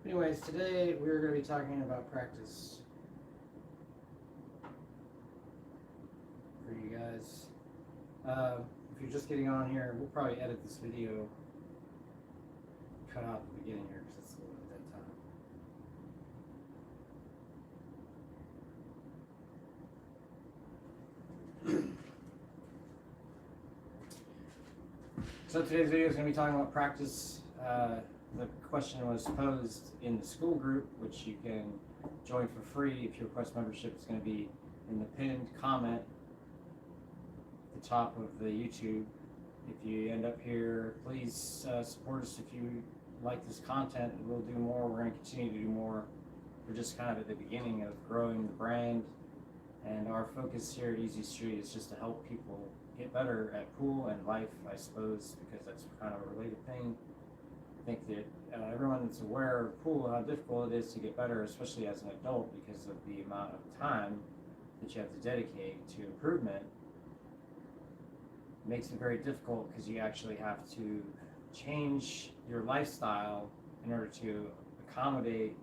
Anyways, today we're going to be talking about practice for you guys. If you're just getting on here, we'll probably edit this video, cut out the beginning here because it's a little bit dead time. So today's video is going to be talking about practice. The question was posed in the school group, which you can join for free if you request membership. It's going to be in the pinned comment at the top of the YouTube. If you end up here, please support us if you like this content. We'll do more. We're going to continue to do more. We're just kind of at the beginning of growing the brand, and our focus here at Easy Street is just to help people get better at pool and life, I suppose, because that's kind of a related thing. I think that everyone that's aware of pool, how difficult it is to get better, especially as an adult, because of the amount of time that you have to dedicate to improvement, makes it very difficult because you actually have to change your lifestyle in order to accommodate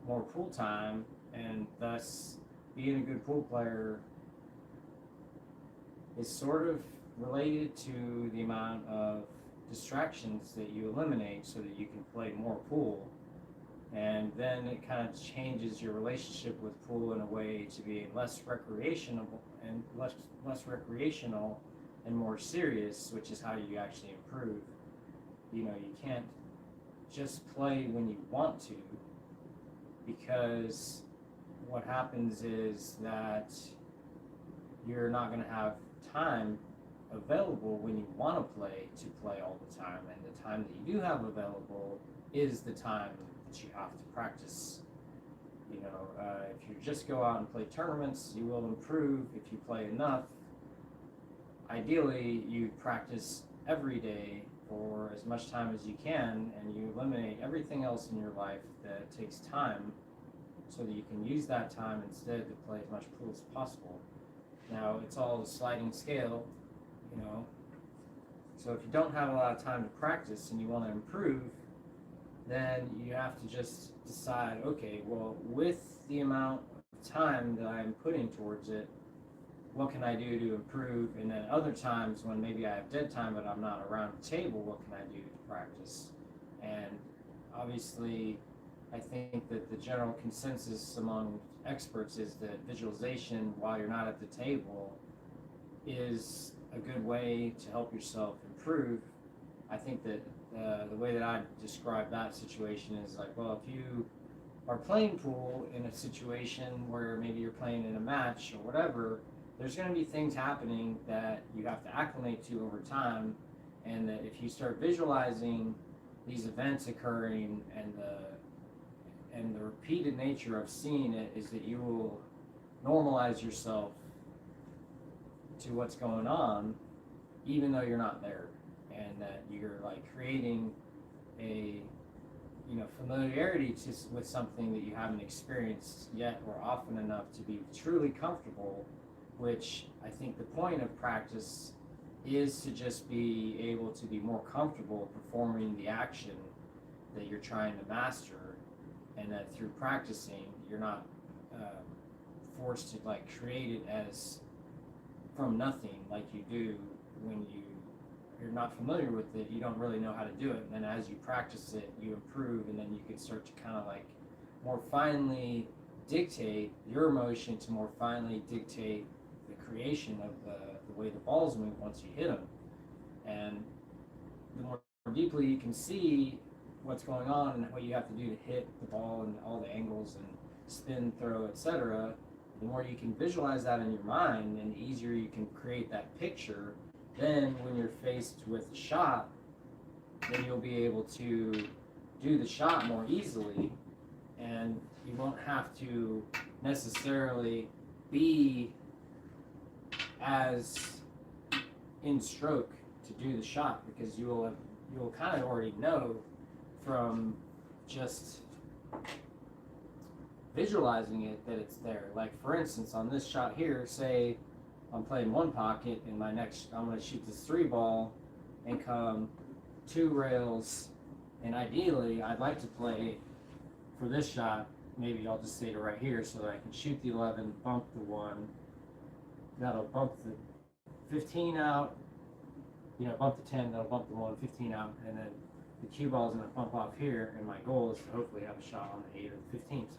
more pool time, and thus being a good pool player is sort of related to the amount of distractions that you eliminate so that you can play more pool. And then it kind of changes your relationship with pool in a way to be less recreational and more serious, which is how you actually improve. You know, you can't just play when you want to, because what happens is that you're not going to have time available when you want to play all the time, and the time that you do have available is the time that you have to practice. You know, if you just go out and play tournaments, you will improve if you play enough. Ideally, you practice every day for as much time as you can, and you eliminate everything else in your life that takes time so that you can use that time instead to play as much pool as possible. Now, it's all a sliding scale, you know, so if you don't have a lot of time to practice and you want to improve, then you have to just decide, okay, well, with the amount of time that I'm putting towards it, what can I do to improve? And then other times when maybe I have dead time but I'm not around the table, what can I do to practice? And obviously, I think that the general consensus among experts is that visualization while you're not at the table is a good way to help yourself improve. I think that the way that I describe that situation is like, well, if you are playing pool in a situation where maybe you're playing in a match or whatever, there's going to be things happening that you have to acclimate to over time, and that if you start visualizing these events occurring and the repeated nature of seeing it, is that you will normalize yourself to what's going on even though you're not there, and that you're like creating a familiarity with something that you haven't experienced yet or often enough to be truly comfortable, which I think the point of practice is to just be able to be more comfortable performing the action that you're trying to master, and that through practicing you're not forced to like create it as from nothing like you do when you're not familiar with it. You don't really know how to do it, and then as you practice it you improve, and then you can start to kind of like more finely dictate your emotion to more finely dictate the creation of the way the balls move once you hit them. And the more deeply you can see what's going on and what you have to do to hit the ball and all the angles and spin, throw, etc., the more you can visualize that in your mind and the easier you can create that picture. Then when you're faced with a shot, then you'll be able to do the shot more easily, and you won't have to necessarily be as in stroke to do the shot, because you'll kind of already know from just visualizing it that it's there. Like for instance, on this shot here, say I'm playing one pocket, and I'm going to shoot this 3 ball and come 2 rails, and ideally I'd like to play for this shot, maybe I'll just say to right here so that I can shoot the 11, bump the 1. That'll bump the 15 out, bump the 10, that'll bump the 1, 15 out, and then the cue ball is going to bump off here, and my goal is to hopefully have a shot on the 8 or the 15, say.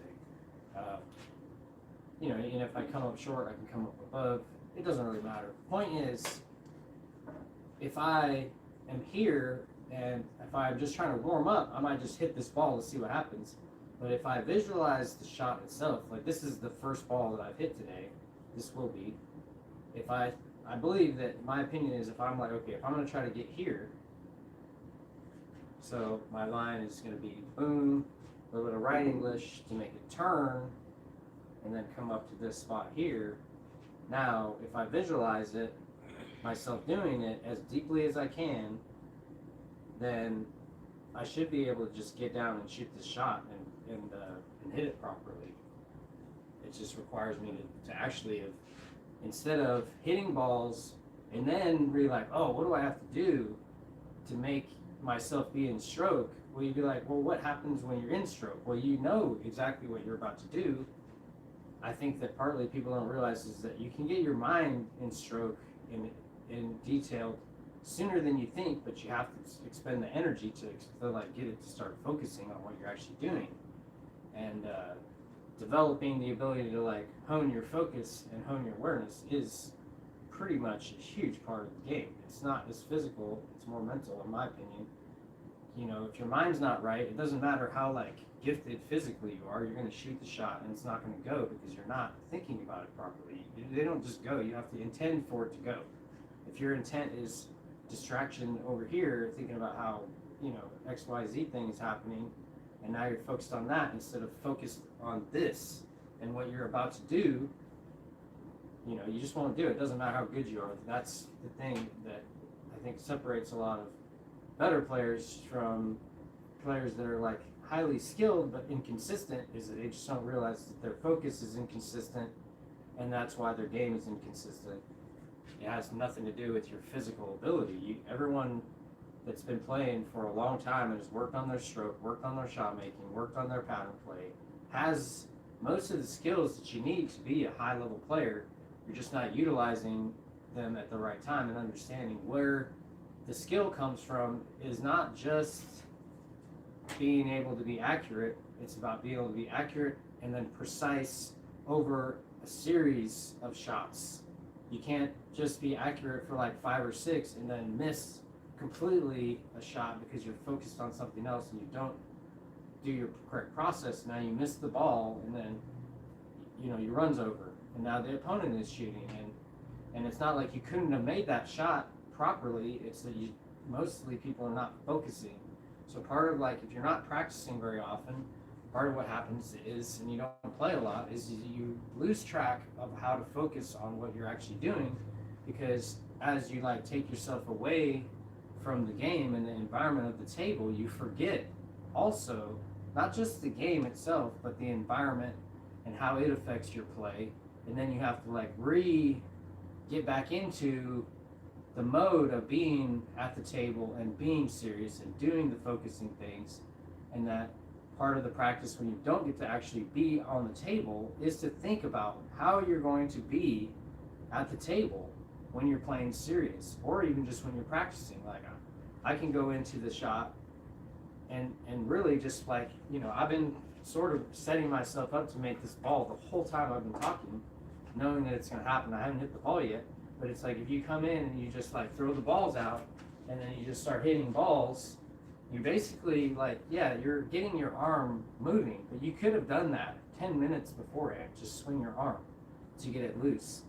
And if I come up short, I can come up above. It doesn't really matter. The point is, if I am here and if I'm just trying to warm up, I might just hit this ball to see what happens. But if I visualize the shot itself, like this is the first ball that I've hit today, this will be. If I believe that my opinion is if I'm like, okay, if I'm going to try to get here, so my line is going to be boom, a little bit of right English to make it turn, and then come up to this spot here. Now, if I visualize it, myself doing it as deeply as I can, then I should be able to just get down and shoot this shot and hit it properly. It just requires me to actually have, instead of hitting balls and then be like, oh, what do I have to do to make myself be in stroke? Well, you'd be like, well, what happens when you're in stroke? Well, you know exactly what you're about to do. I think that partly people don't realize is that you can get your mind in stroke in detail sooner than you think, but you have to expend the energy to like get it to start focusing on what you're actually doing, and developing the ability to like hone your focus and hone your awareness is pretty much a huge part of the game. It's not as physical, it's more mental in my opinion. If your mind's not right, it doesn't matter how like gifted physically you are, you're going to shoot the shot and it's not going to go because you're not thinking about it properly. They don't just go, you have to intend for it to go. If your intent is distraction over here, thinking about how, XYZ thing is happening, and now you're focused on that instead of focused on this and what you're about to do, you just won't do it. It doesn't matter how good you are. That's the thing that I think separates a lot of better players from players that are like highly skilled but inconsistent, is that they just don't realize that their focus is inconsistent, and that's why their game is inconsistent. It has nothing to do with your physical ability. Everyone that's been playing for a long time and has worked on their stroke, worked on their shot making, worked on their pattern play, has most of the skills that you need to be a high level player. You're just not utilizing them at the right time, and understanding where the skill comes from is not just being able to be accurate. It's about being able to be accurate and then precise over a series of shots. You can't just be accurate for like 5 or 6 and then miss completely a shot because you're focused on something else and you don't do your correct process. Now you miss the ball, and then your run's over, and now the opponent is shooting, and it's not like you couldn't have made that shot properly. It's that mostly people are not focusing. So part of like, if you're not practicing very often, part of what happens is, and you don't play a lot, is you lose track of how to focus on what you're actually doing, because as you like take yourself away from the game and the environment of the table, you forget also not just the game itself, but the environment and how it affects your play. And then you have to like get back into the mode of being at the table and being serious and doing the focusing things. And that part of the practice, when you don't get to actually be on the table, is to think about how you're going to be at the table when you're playing serious, or even just when you're practicing. Like I can go into the shot and really just like, I've been sort of setting myself up to make this ball the whole time I've been talking, knowing that it's going to happen. I haven't hit the ball yet, but it's like if you come in and you just like throw the balls out and then you just start hitting balls, you basically like, you're getting your arm moving, but you could have done that 10 minutes beforehand. Just swing your arm to get it loose.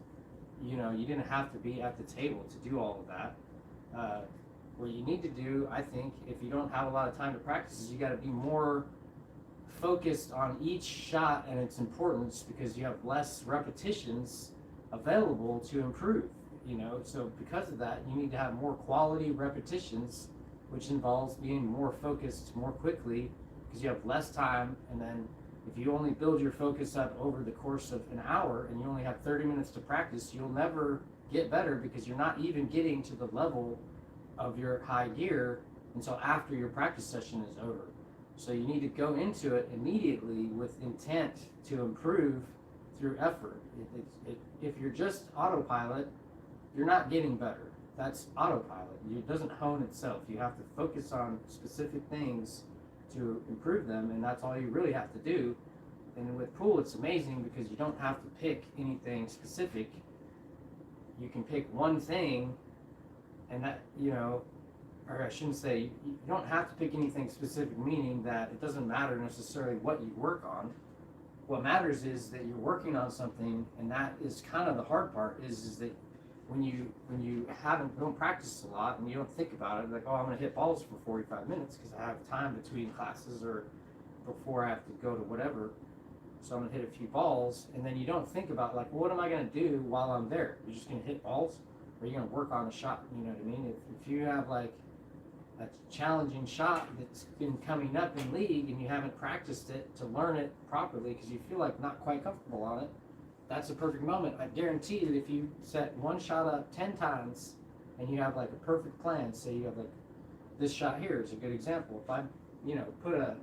You didn't have to be at the table to do all of that. What you need to do, I think, if you don't have a lot of time to practice, is you got to be more focused on each shot and its importance, because you have less repetitions available to improve. So because of that, you need to have more quality repetitions, which involves being more focused more quickly, because you have less time. And then if you only build your focus up over the course of an hour and you only have 30 minutes to practice, you'll never get better, because you're not even getting to the level of your high gear until after your practice session is over. So you need to go into it immediately with intent to improve through effort. If you're just autopilot, you're not getting better. That's autopilot. It doesn't hone itself. You have to focus on specific things to improve them, and that's all you really have to do. And with pool, it's amazing because you don't have to pick anything specific. You can pick one thing, and that, or I shouldn't say, you don't have to pick anything specific, meaning that it doesn't matter necessarily what you work on. What matters is that you're working on something, and that is kind of the hard part, is that when you don't practice a lot and you don't think about it, like, oh, I'm going to hit balls for 45 minutes because I have time between classes or before I have to go to whatever, so I'm going to hit a few balls, and then you don't think about, like, well, what am I going to do while I'm there? You're just going to hit balls, or you're going to work on a shot, you know what I mean? If you have, like, a challenging shot that's been coming up in league and you haven't practiced it to learn it properly because you feel like not quite comfortable on it, that's a perfect moment. I guarantee that if you set one shot up 10 times and you have like a perfect plan, say you have like this shot here is a good example. If I, put a,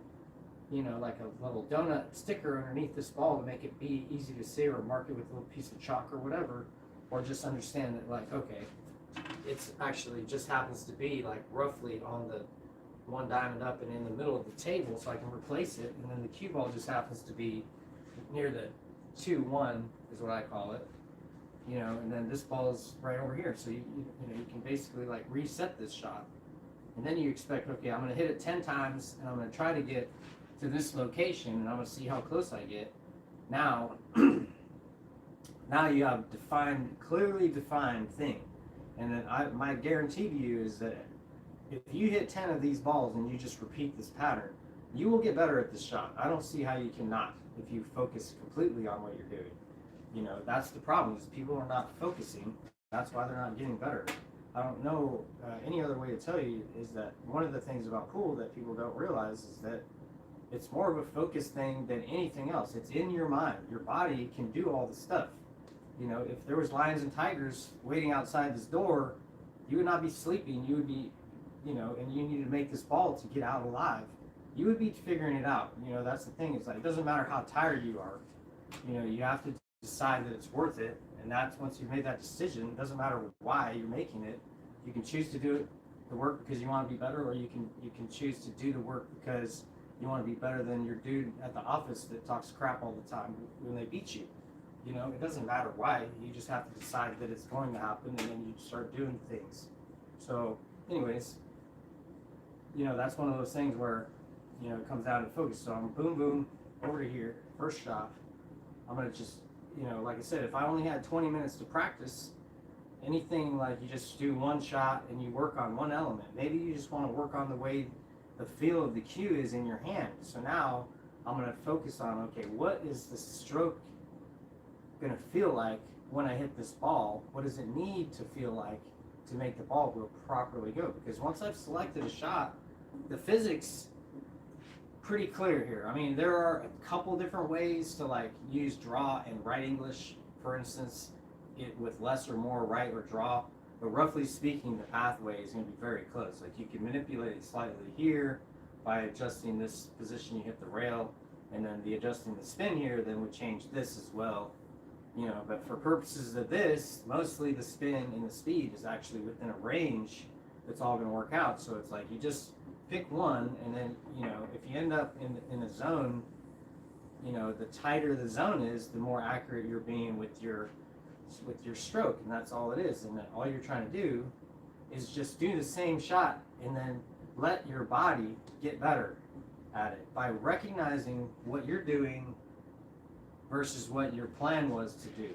like a little donut sticker underneath this ball to make it be easy to see, or mark it with a little piece of chalk or whatever, or just understand that, like, okay, it's actually just happens to be like roughly on the one diamond up and in the middle of the table, so I can replace it, and then the cue ball just happens to be near the 2-1 is what I call it, and then this ball is right over here, so you can basically like reset this shot, and then you expect, okay, I'm going to hit it 10 times and I'm going to try to get to this location and I'm going to see how close I get. Now you have clearly defined thing, and then my guarantee to you is that if you hit 10 of these balls and you just repeat this pattern, you will get better at this shot. I don't see how you cannot if you focus completely on what you're doing. That's the problem, is people are not focusing. That's why they're not getting better. I don't know any other way to tell you is that one of the things about pool that people don't realize is that it's more of a focus thing than anything else. It's in your mind. Your body can do all the stuff. If there was lions and tigers waiting outside this door, you would not be sleeping. You would be, and you need to make this ball to get out alive. You would be figuring it out. That's the thing. It's like, it doesn't matter how tired you are. You have to decide that it's worth it. And that's, once you've made that decision, it doesn't matter why you're making it. You can choose to do the work because you want to be better, or you can choose to do the work because you want to be better than your dude at the office that talks crap all the time when they beat you. It doesn't matter why. You just have to decide that it's going to happen, and then you start doing things. So anyways, that's one of those things where, it comes down to focus. So I'm boom, boom, over to here, first shot. I'm going to just, like I said, if I only had 20 minutes to practice, anything like you just do one shot and you work on one element. Maybe you just want to work on the way the feel of the cue is in your hand. So now I'm going to focus on, okay, what is the stroke going to feel like when I hit this ball? What does it need to feel like to make the ball will properly go? Because once I've selected a shot, the physics pretty clear here. I mean, there are a couple different ways to like use draw and right English, for instance, with less or more right or draw, but roughly speaking, the pathway is going to be very close. Like, you can manipulate it slightly here by adjusting this position, you hit the rail, and then adjusting the spin here then would change this as well. But for purposes of this, mostly the spin and the speed is actually within a range that's all going to work out. So it's like you just pick one, and then, if you end up in a zone, the tighter the zone is, the more accurate you're being with your stroke, and that's all it is. And then all you're trying to do is just do the same shot and then let your body get better at it by recognizing what you're doing versus what your plan was to do,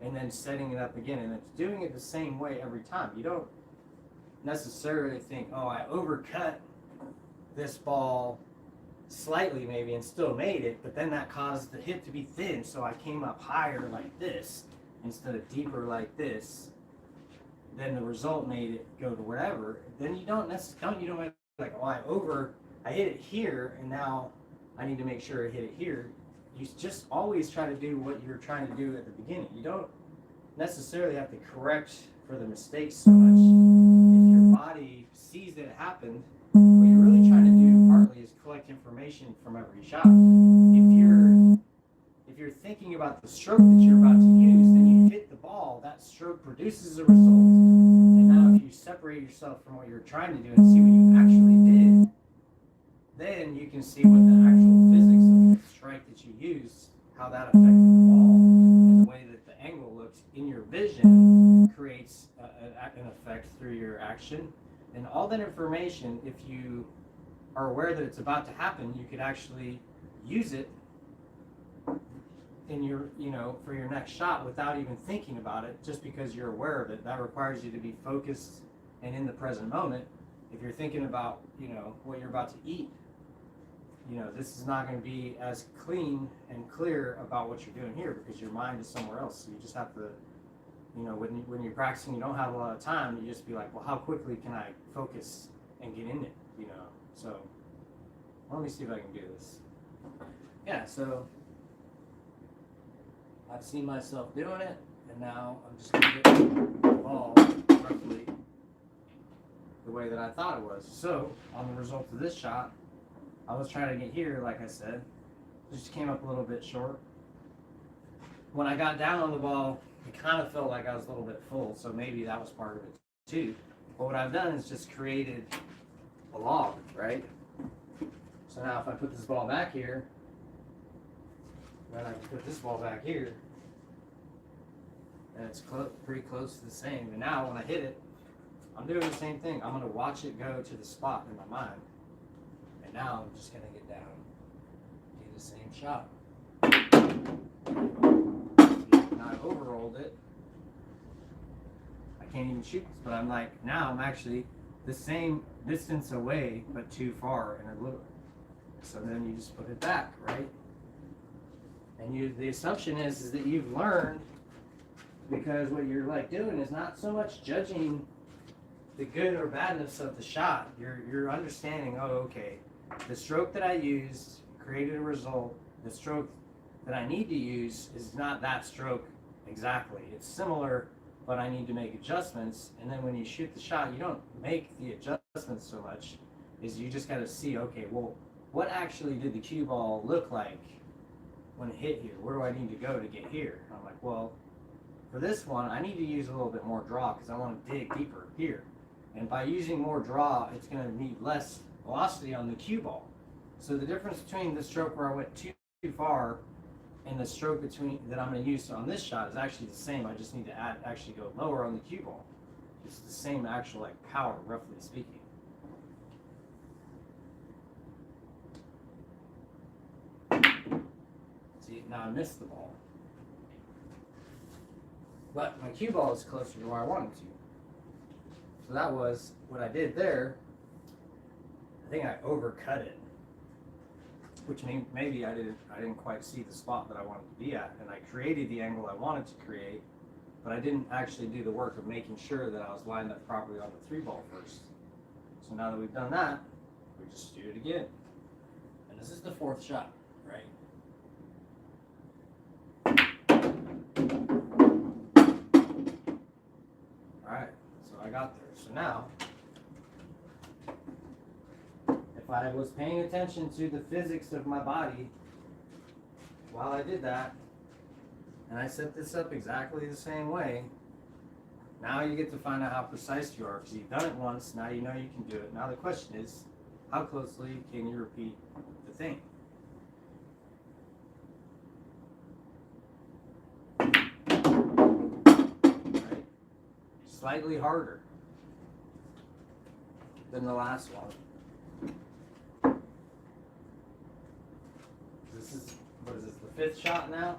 and then setting it up again, and it's doing it the same way every time. You don't necessarily think, oh, I overcut this ball slightly maybe and still made it, but then that caused the hip to be thin, so I came up higher like this instead of deeper like this. Then the result made it go to whatever. Then you don't like, oh, I hit it here, and now I need to make sure I hit it here. You just always try to do what you're trying to do at the beginning. You don't necessarily have to correct for the mistakes so much. If your body sees that it happened, what you're really trying to do partly is collect information from every shot. If you're thinking about the stroke that you're about to use, then you hit the ball, that stroke produces a result. And now if you separate yourself from what you're trying to do and see what you actually did, then you can see what the actual physics of the strike that you used, how that affected the ball, and the way that the angle looks in your vision creates an effect through your action. And all that information, if you are aware that it's about to happen, you could actually use it in your, for your next shot without even thinking about it, just because you're aware of it. That requires you to be focused and in the present moment. If you're thinking about, what you're about to eat, this is not going to be as clean and clear about what you're doing here because your mind is somewhere else. So you just have to, when you're practicing, you don't have a lot of time. You just be like, well, how quickly can I focus and get in it, So let me see if I can do this. Yeah, so I've seen myself doing it, and now I'm just going to get the ball roughly the way that I thought it was. So on the result of this shot, I was trying to get here, like I said, just came up a little bit short. When I got down on the ball, it kind of felt like I was a little bit full, so maybe that was part of it too. But what I've done is just created a log, right? So now if I put this ball back here, then I can put this ball back here, and it's pretty close to the same. And now when I hit it, I'm doing the same thing. I'm going to watch it go to the spot in my mind. And now I'm just going to get down, do the same shot. And I overrolled it. I can't even shoot this, but I'm like, now I'm actually the same distance away, but too far and a little. So then you just put it back, right? And the assumption is that you've learned, because what you're doing is not so much judging the good or badness of the shot. You're understanding, oh, okay, the stroke that I used created a result. The stroke that I need to use is not that stroke exactly. It's similar, but I need to make adjustments. And then when you shoot the shot, you don't make the adjustments so much, is you just got to see, okay, well, what actually did the cue ball look like when it hit here? Where do I need to go to get here? And I'm like, well, for this one, I need to use a little bit more draw because I want to dig deeper here. And by using more draw, it's going to need less velocity on the cue ball. So the difference between the stroke where I went too far and the stroke that I'm going to use on this shot is actually the same. I just need to actually go lower on the cue ball. It's the same actual power, roughly speaking. See, now I missed the ball. But my cue ball is closer to where I wanted to. So that was what I did there. I think I overcut it, which means maybe I didn't quite see the spot that I wanted to be at, and I created the angle I wanted to create, but I didn't actually do the work of making sure that I was lined up properly on the 3-ball first. So now that we've done that, we just do it again. And this is the 4th shot, right? Alright, so I got there. So now, if I was paying attention to the physics of my body while I did that, and I set this up exactly the same way, now you get to find out how precise you are, because you've done it once, now you know you can do it. Now the question is, how closely can you repeat the thing? Right? Slightly harder than the last one. This is, what is this, the 5th shot now?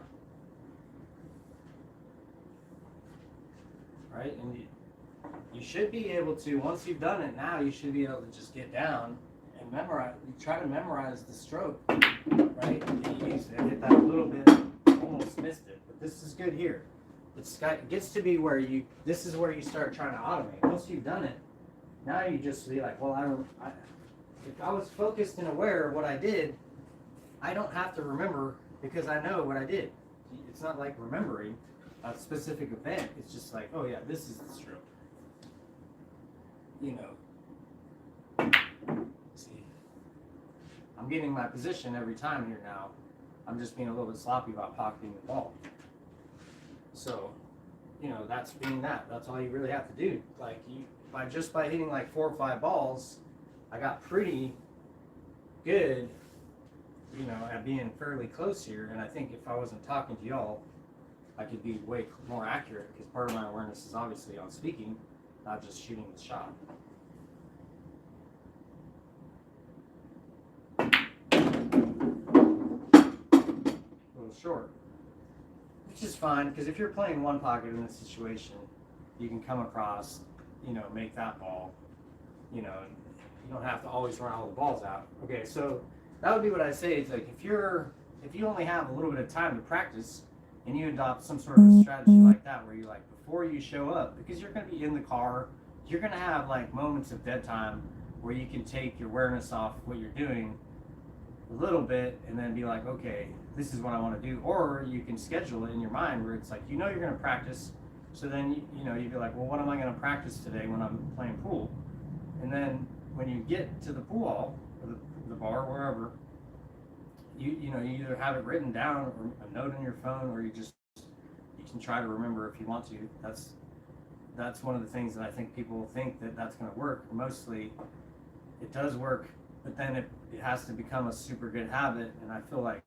Right, and you should be able to, once you've done it now, you should be able to just get down and memorize, you try to memorize the stroke, right? And you use it, hit that a little bit, almost missed it, but this is good here. It gets to be where this is where you start trying to automate. Once you've done it, now you just be like, well, if I was focused and aware of what I did, I don't have to remember because I know what I did. It's not like remembering a specific event. It's just like, oh yeah, this is the stroke. You know. See, I'm getting my position every time here now. I'm just being a little bit sloppy about pocketing the ball. So, that's being that. That's all you really have to do. Like by hitting like 4 or 5 balls, I got pretty good, at being fairly close here. And I think if I wasn't talking to y'all, I could be way more accurate, because part of my awareness is obviously on speaking, not just shooting the shot. A little short, which is fine, because if you're playing one pocket in this situation, you can come across, make that ball, and you don't have to always run all the balls out. Okay, so that would be what I say. It's like if you only have a little bit of time to practice, and you adopt some sort of strategy like that, where you like, before you show up, because you're going to be in the car, you're going to have like moments of dead time where you can take your awareness off what you're doing a little bit, and then be like, okay, this is what I want to do. Or you can schedule it in your mind where it's like, you're going to practice, so then you'd be like, well, what am I going to practice today when I'm playing pool? And then when you get to the pool hall or the bar, wherever, you either have it written down or a note on your phone, or you can try to remember if you want to. That's one of the things that I think people think that's going to work. Mostly it does work, but then it has to become a super good habit. And I feel like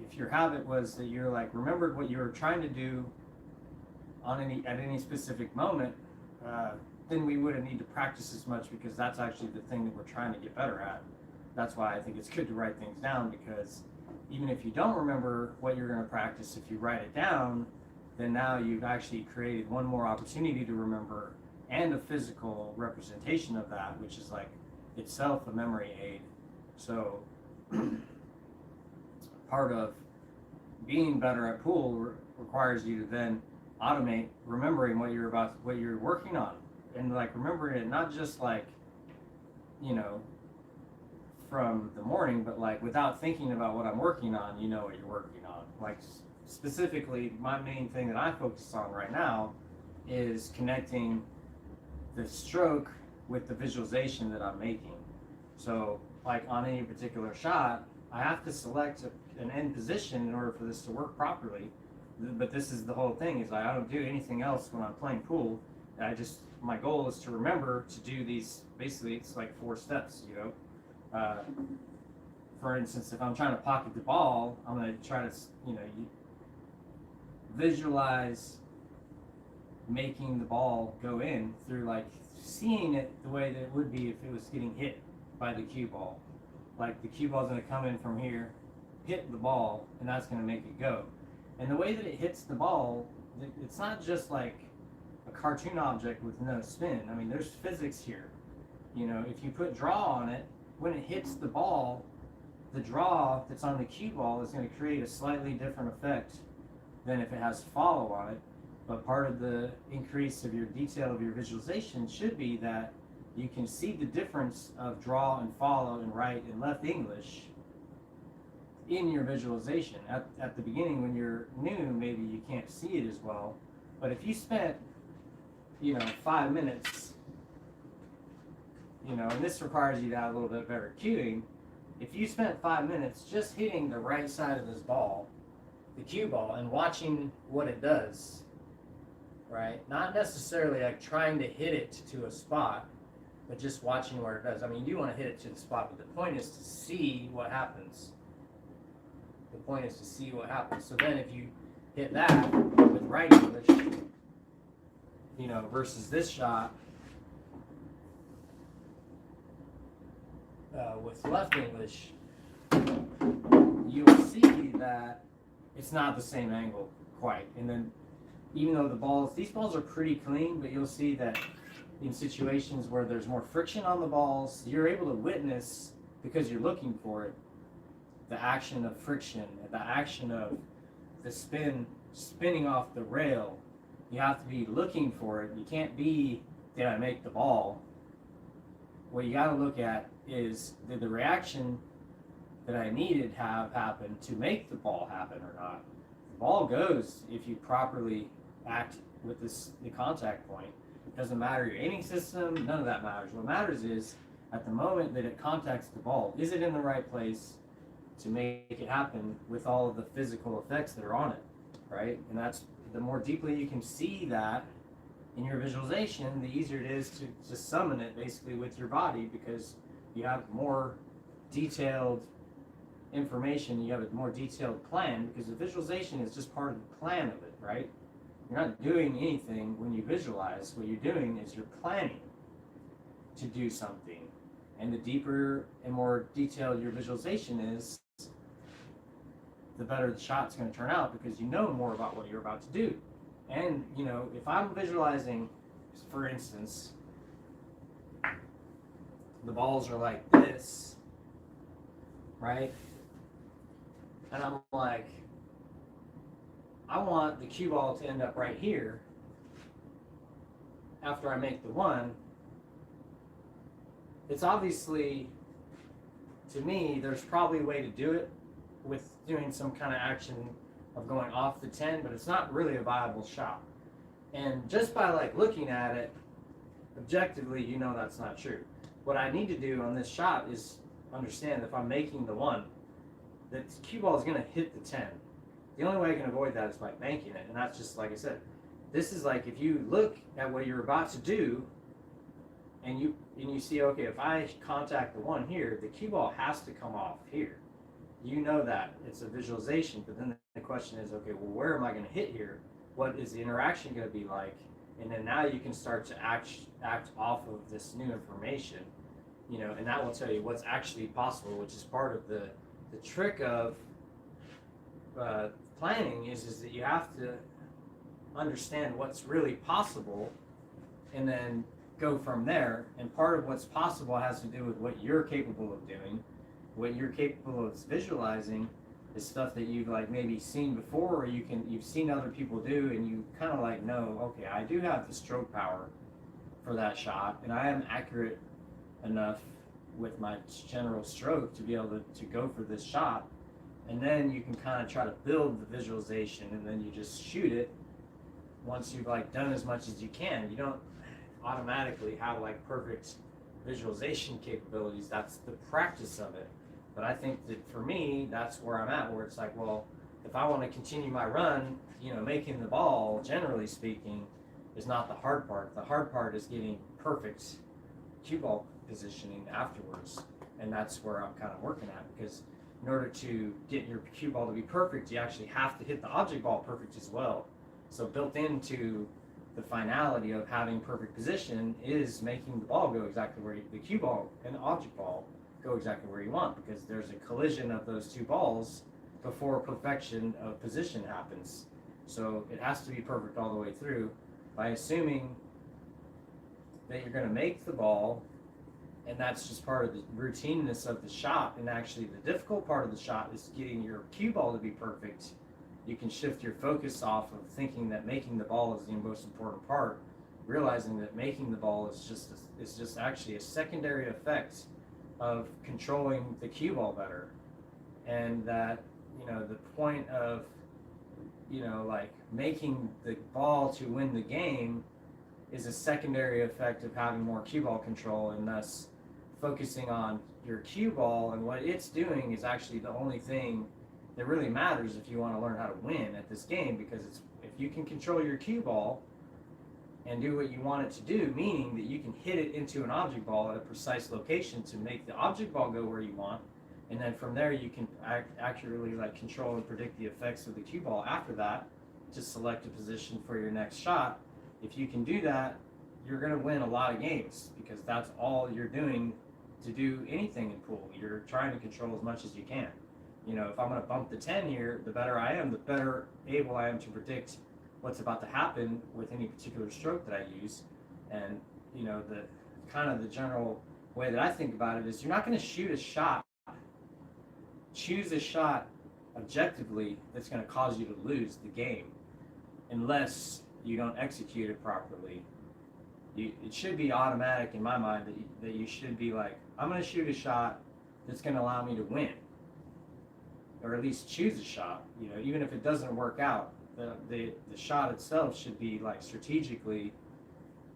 if your habit was that you're like remembered what you were trying to do at any specific moment, then we wouldn't need to practice as much, because that's actually the thing that we're trying to get better at. That's why I think it's good to write things down, because even if you don't remember what you're going to practice, if you write it down, then now you've actually created one more opportunity to remember, and a physical representation of that, which is like itself a memory aid. So part of being better at pool requires you to then automate remembering what you're working on, and like remembering it not just like from the morning, but like without thinking about what I'm working on, what you're working on. Like specifically, my main thing that I focus on right now is connecting the stroke with the visualization that I'm making. So like on any particular shot, I have to select an end position in order for this to work properly. But this is the whole thing, is I don't do anything else when I'm playing pool. My goal is to remember to do these, basically it's like 4 steps, for instance, if I'm trying to pocket the ball, I'm going to try to, visualize making the ball go in through like seeing it the way that it would be if it was getting hit by the cue ball. Like the cue ball is going to come in from here, hit the ball, and that's going to make it go. And the way that it hits the ball, it's not just like a cartoon object with no spin. I mean, there's physics here. If you put draw on it, when it hits the ball, the draw that's on the cue ball is going to create a slightly different effect than if it has follow on it. But part of the increase of your detail of your visualization should be that you can see the difference of draw and follow in right and left English in your visualization. At the beginning, when you're new, maybe you can't see it as well. But if you spent 5 minutes, and this requires you to have a little bit better cueing. If you spent 5 minutes just hitting the right side of this ball, the cue ball, and watching what it does, right? Not necessarily like trying to hit it to a spot, but just watching where it does. I mean, you do want to hit it to the spot, but the point is to see what happens. The point is to see what happens. So then if you hit that with right English, versus this shot, with left English, you will see that it's not the same angle quite. And then even though these balls are pretty clean, but you'll see that in situations where there's more friction on the balls, you're able to witness, because you're looking for it, the action of friction, the action of the spinning off the rail. You have to be looking for it. You can't be, did I make the ball? What you got to look at is, did the reaction that I needed have happened to make the ball happen or not? The ball goes if you properly act with the contact point. It doesn't matter your aiming system, none of that matters. What matters is, at the moment that it contacts the ball, is it in the right place? to make it happen with all of the physical effects that are on it, right? And that's the more deeply you can see that in your visualization, the easier it is to just summon it basically with your body, because you have more detailed information, you have a more detailed plan, because the visualization is just part of the plan of it, right? You're not doing anything when you visualize. What you're doing is you're planning to do something. And the deeper and more detailed your visualization is, the better the shot's going to turn out, because you know more about what you're about to do. And, if I'm visualizing, for instance, the balls are like this, right? And I'm like, I want the cue ball to end up right here after I make the one. It's obviously, to me, there's probably a way to do it with doing some kind of action of going off the 10, but it's not really a viable shot. And just by looking at it objectively, that's not true. What I need to do on this shot is understand that if I'm making the one, that the cue ball is going to hit the 10. The only way I can avoid that is by banking it, and that's just like I said. This is like if you look at what you're about to do, and you see, okay, if I contact the one here, the cue ball has to come off here. You know that it's a visualization, but then the question is, okay, well, where am I going to hit here? What is the interaction going to be like? And then now you can start to act off of this new information, and that will tell you what's actually possible, which is part of the trick of planning is that you have to understand what's really possible and then go from there. And part of what's possible has to do with what you're capable of doing. What you're capable of visualizing is stuff that you've maybe seen before, or you've seen other people do, and you kind of know, okay, I do have the stroke power for that shot, and I am accurate enough with my general stroke to be able to go for this shot. And then you can kind of try to build the visualization, and then you just shoot it once you've done as much as you can. You don't automatically have perfect visualization capabilities. That's the practice of it. But I think that for me, that's where I'm at, where it's well, if I want to continue my run, making the ball, generally speaking, is not the hard part. The hard part is getting perfect cue ball positioning afterwards. And that's where I'm kind of working at, because in order to get your cue ball to be perfect, you actually have to hit the object ball perfect as well. So built into the finality of having perfect position is making the ball go exactly where the cue ball and the object ball go exactly where you want, because there's a collision of those two balls before perfection of position happens. So it has to be perfect all the way through. By assuming that you're going to make the ball, and that's just part of the routineness of the shot, and actually the difficult part of the shot is getting your cue ball to be perfect. You can shift your focus off of thinking that making the ball is the most important part, realizing that making the ball is just actually a secondary effect of controlling the cue ball better. And that, the point of, making the ball to win the game is a secondary effect of having more cue ball control, and thus focusing on your cue ball and what it's doing is actually the only thing that really matters if you want to learn how to win at this game. Because if you can control your cue ball and do what you want it to do, meaning that you can hit it into an object ball at a precise location to make the object ball go where you want, and then from there you can accurately control and predict the effects of the cue ball after that to select a position for your next shot. If you can do that, you're going to win a lot of games, because that's all you're doing to do anything in pool. You're trying to control as much as you can. If I'm going to bump the 10 here, the better I am, the better able I am to predict what's about to happen with any particular stroke that I use. And, the kind of the general way that I think about it is you're not going to shoot a shot, choose a shot objectively that's going to cause you to lose the game unless you don't execute it properly. It should be automatic in my mind that you should be I'm going to shoot a shot that's going to allow me to win, or at least choose a shot. Even if it doesn't work out, the shot itself should be strategically,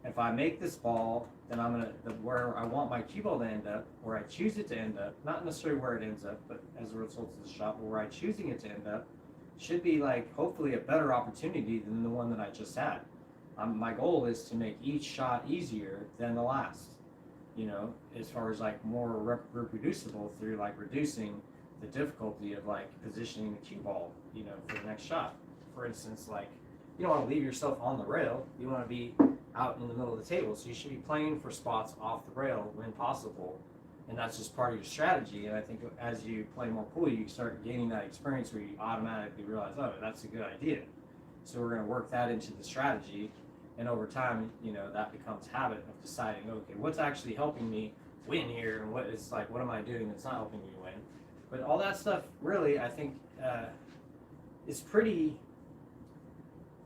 if I make this ball then I'm gonna where I want my cue ball to end up, where I choose it to end up, not necessarily where it ends up, but as a result of the shot, but where I'm choosing it to end up, should be like hopefully a better opportunity than the one that I just had. My goal is to make each shot easier than the last. As far as like more reproducible through like reducing the difficulty of like positioning the cue ball, for the next shot. For instance, like you don't want to leave yourself on the rail. You want to be out in the middle of the table. So you should be playing for spots off the rail when possible. And that's just part of your strategy. And I think as you play more pool, you start gaining that experience where you automatically realize, oh, that's a good idea. So we're going to work that into the strategy. And over time, that becomes habit of deciding, okay, what's actually helping me win here? And what am I doing that's not helping me win? But all that stuff, really, I think is pretty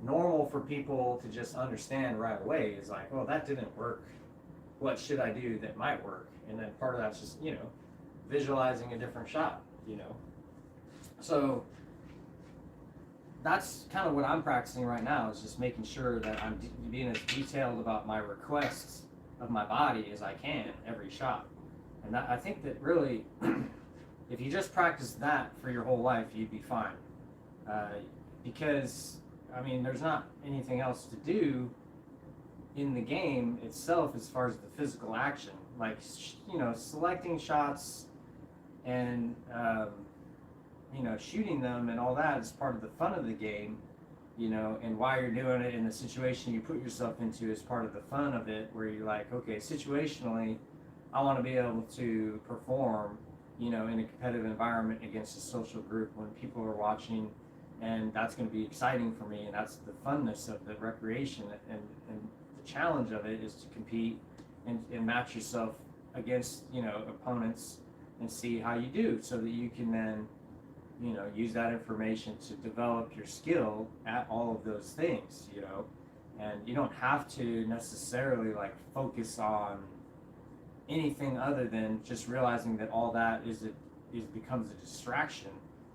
normal for people to just understand right away. Is like, well, that didn't work. What should I do that might work? And then part of that's just, visualizing a different shot, So that's kind of what I'm practicing right now, is just making sure that I'm being as detailed about my requests of my body as I can every shot. And I think that really, if you just practice that for your whole life, you'd be fine. Because, there's not anything else to do in the game itself as far as the physical action. Like, selecting shots and, shooting them and all that is part of the fun of the game, and why you're doing it in the situation you put yourself into is part of the fun of it, where you're like, okay, situationally, I want to be able to perform, in a competitive environment against a social group when people are watching, and that's going to be exciting for me, and that's the funness of the recreation, and the challenge of it is to compete and match yourself against, opponents and see how you do, so that you can then use that information to develop your skill at all of those things, and you don't have to necessarily like focus on anything other than just realizing that all that becomes a distraction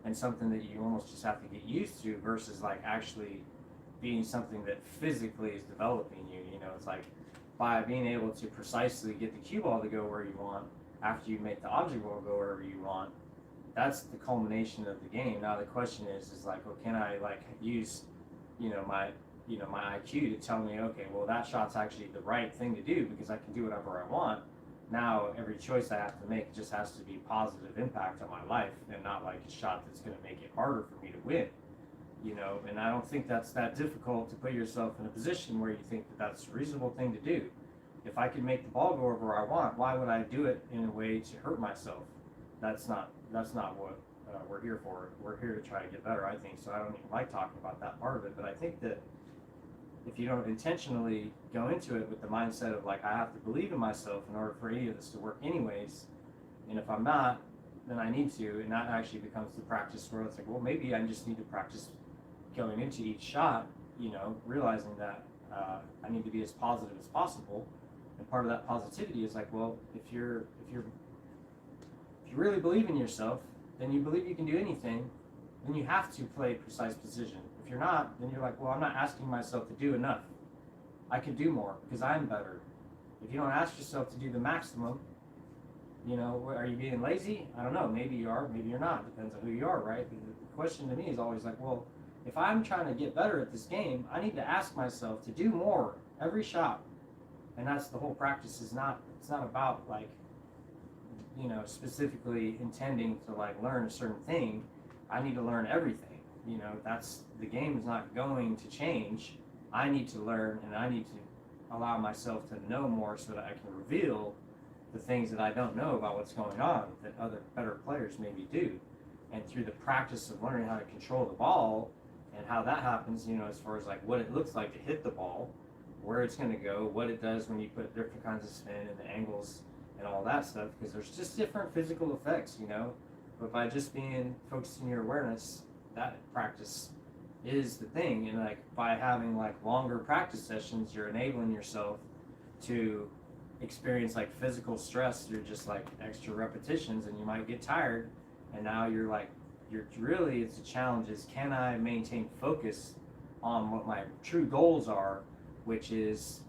and something that you almost just have to get used to, versus like actually being something that physically is developing you. It's like by being able to precisely get the cue ball to go where you want after you make the object ball go wherever you want. That's the culmination of the game. Now the question is like, well, can I like use, my IQ to tell me, okay, well, that shot's actually the right thing to do because I can do whatever I want. Now every choice I have to make just has to be positive impact on my life, and not like a shot that's going to make it harder for me to win. And I don't think that's that difficult to put yourself in a position where you think that that's a reasonable thing to do. If I can make the ball go wherever I want, why would I do it in a way to hurt myself? That's not what we're here for. We're here to try to get better, I think. So I don't even like talking about that part of it. But I think that if you don't intentionally go into it with the mindset of like, I have to believe in myself in order for any of this to work anyways, and if I'm not, then I need to, and that actually becomes the practice where it's like, well, maybe I just need to practice going into each shot, realizing that I need to be as positive as possible. And part of that positivity is like, well, if you really believe in yourself, then you believe you can do anything, then you have to play precise precision. If you're not, then you're like, well, I'm not asking myself to do enough. I could do more because I'm better. If you don't ask yourself to do the maximum, are you being lazy? I don't know. Maybe you are, maybe you're not. Depends on who you are, right? The question to me is always like, well, if I'm trying to get better at this game, I need to ask myself to do more every shot. And that's the whole practice. It's not about like, specifically intending to like learn a certain thing. I need to learn everything. That's the game is not going to change. I need to learn, and I need to allow myself to know more so that I can reveal the things that I don't know about what's going on that other better players maybe do. And through the practice of learning how to control the ball and how that happens, as far as like what it looks like to hit the ball, where it's going to go, what it does when you put different kinds of spin and the angles and all that stuff, because there's just different physical effects, But by just being focused on your awareness, that practice is the thing. And like by having like longer practice sessions, you're enabling yourself to experience like physical stress through just like extra repetitions, and you might get tired, and now you're really, it's a challenge is, can I maintain focus on what my true goals are which is,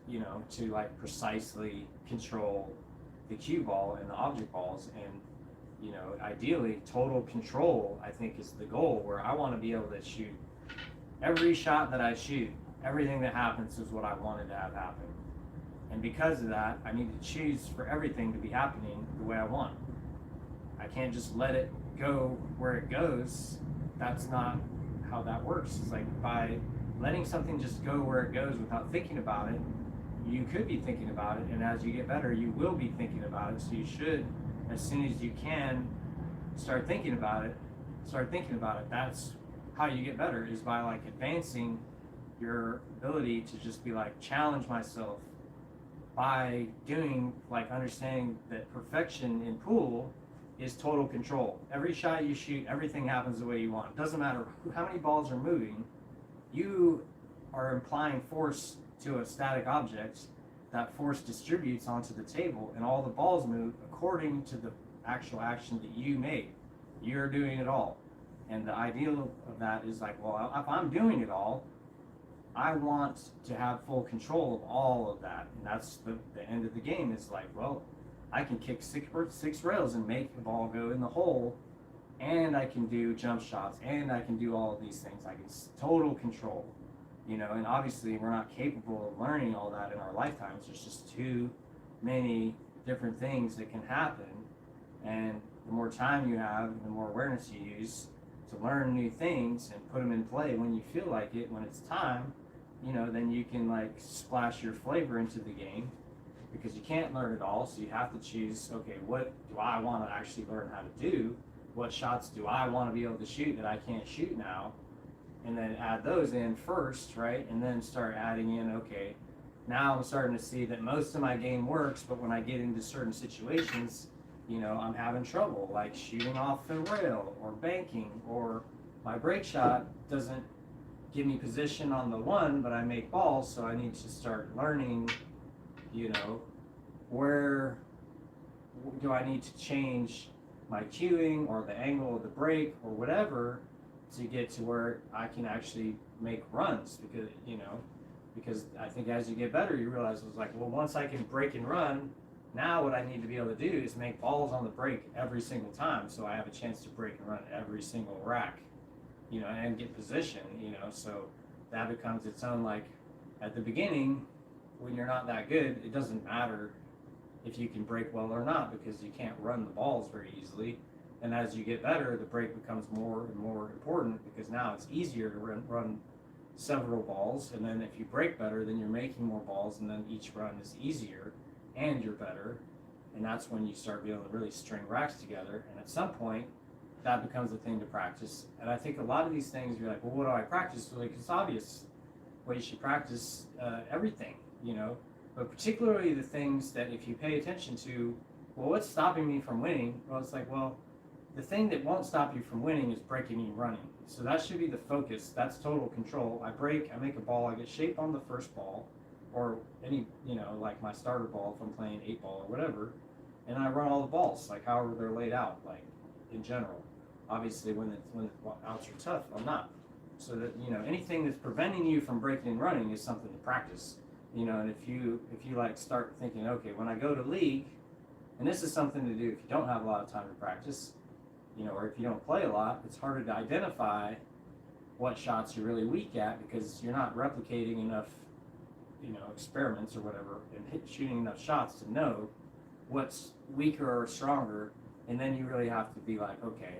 to like precisely control the cue ball and the object balls. And, ideally, total control, I think, is the goal, where I want to be able to shoot every shot that I shoot. Everything that happens is what I wanted to have happen. And because of that, I need to choose for everything to be happening the way I want. I can't just let it go where it goes. That's not how that works. It's like, by letting something just go where it goes without thinking about it, you could be thinking about it, and as you get better, you will be thinking about it. So you should, as soon as you can, start thinking about it. That's how you get better, is by like advancing your ability to just be like, challenge myself by doing, like, understanding that perfection in pool is total control. Every shot you shoot, everything happens the way you want. It doesn't matter how many balls are moving. You are implying force to a static object. That force distributes onto the table, and all the balls move according to the actual action that you made. You're doing it all. And the ideal of that is like, well, if I'm doing it all, I want to have full control of all of that. And that's the end of the game, is like, well, I can kick six rails and make the ball go in the hole, and I can do jump shots, and I can do all of these things. I can total control, and obviously we're not capable of learning all that in our lifetimes. There's just too many different things that can happen. And the more time you have, the more awareness you use to learn new things and put them in play when you feel like it, when it's time, then you can like splash your flavor into the game, because you can't learn it all. So you have to choose, okay, what do I want to actually learn how to do? What shots do I want to be able to shoot that I can't shoot now? And then add those in first, right? And then start adding in, okay, now I'm starting to see that most of my game works, but when I get into certain situations, I'm having trouble, like shooting off the rail or banking, or my break shot doesn't give me position on the one, but I make balls. So I need to start learning, where do I need to change my cueing or the angle of the break or whatever to get to where I can actually make runs. Because I think as you get better, you realize it's like, well, once I can break and run, now what I need to be able to do is make balls on the break every single time, so I have a chance to break and run every single rack, and get position, so that becomes its own, like, at the beginning, when you're not that good, it doesn't matter if you can break well or not, because you can't run the balls very easily. And as you get better, the break becomes more and more important, because now it's easier to run several balls, and then if you break better, then you're making more balls, and then each run is easier, and you're better, and that's when you start being able to really string racks together. And at some point, that becomes a thing to practice. And I think a lot of these things, you're like, well, what do I practice? Like, it's obvious. Well, you should practice everything, but particularly the things that if you pay attention to, well, what's stopping me from winning? Well, it's like, well, the thing that won't stop you from winning is breaking and running. So that should be the focus. That's total control. I break, I make a ball, I get shape on the first ball, or any, like my starter ball if I'm playing 8-ball or whatever, and I run all the balls, like however they're laid out, like in general. Obviously, when the outs are tough, I'm not. So that, anything that's preventing you from breaking and running is something to practice. And if you like start thinking, okay, when I go to league, and this is something to do if you don't have a lot of time to practice, or if you don't play a lot, it's harder to identify what shots you're really weak at, because you're not replicating enough experiments or whatever, and shooting enough shots to know what's weaker or stronger. And then you really have to be like, okay,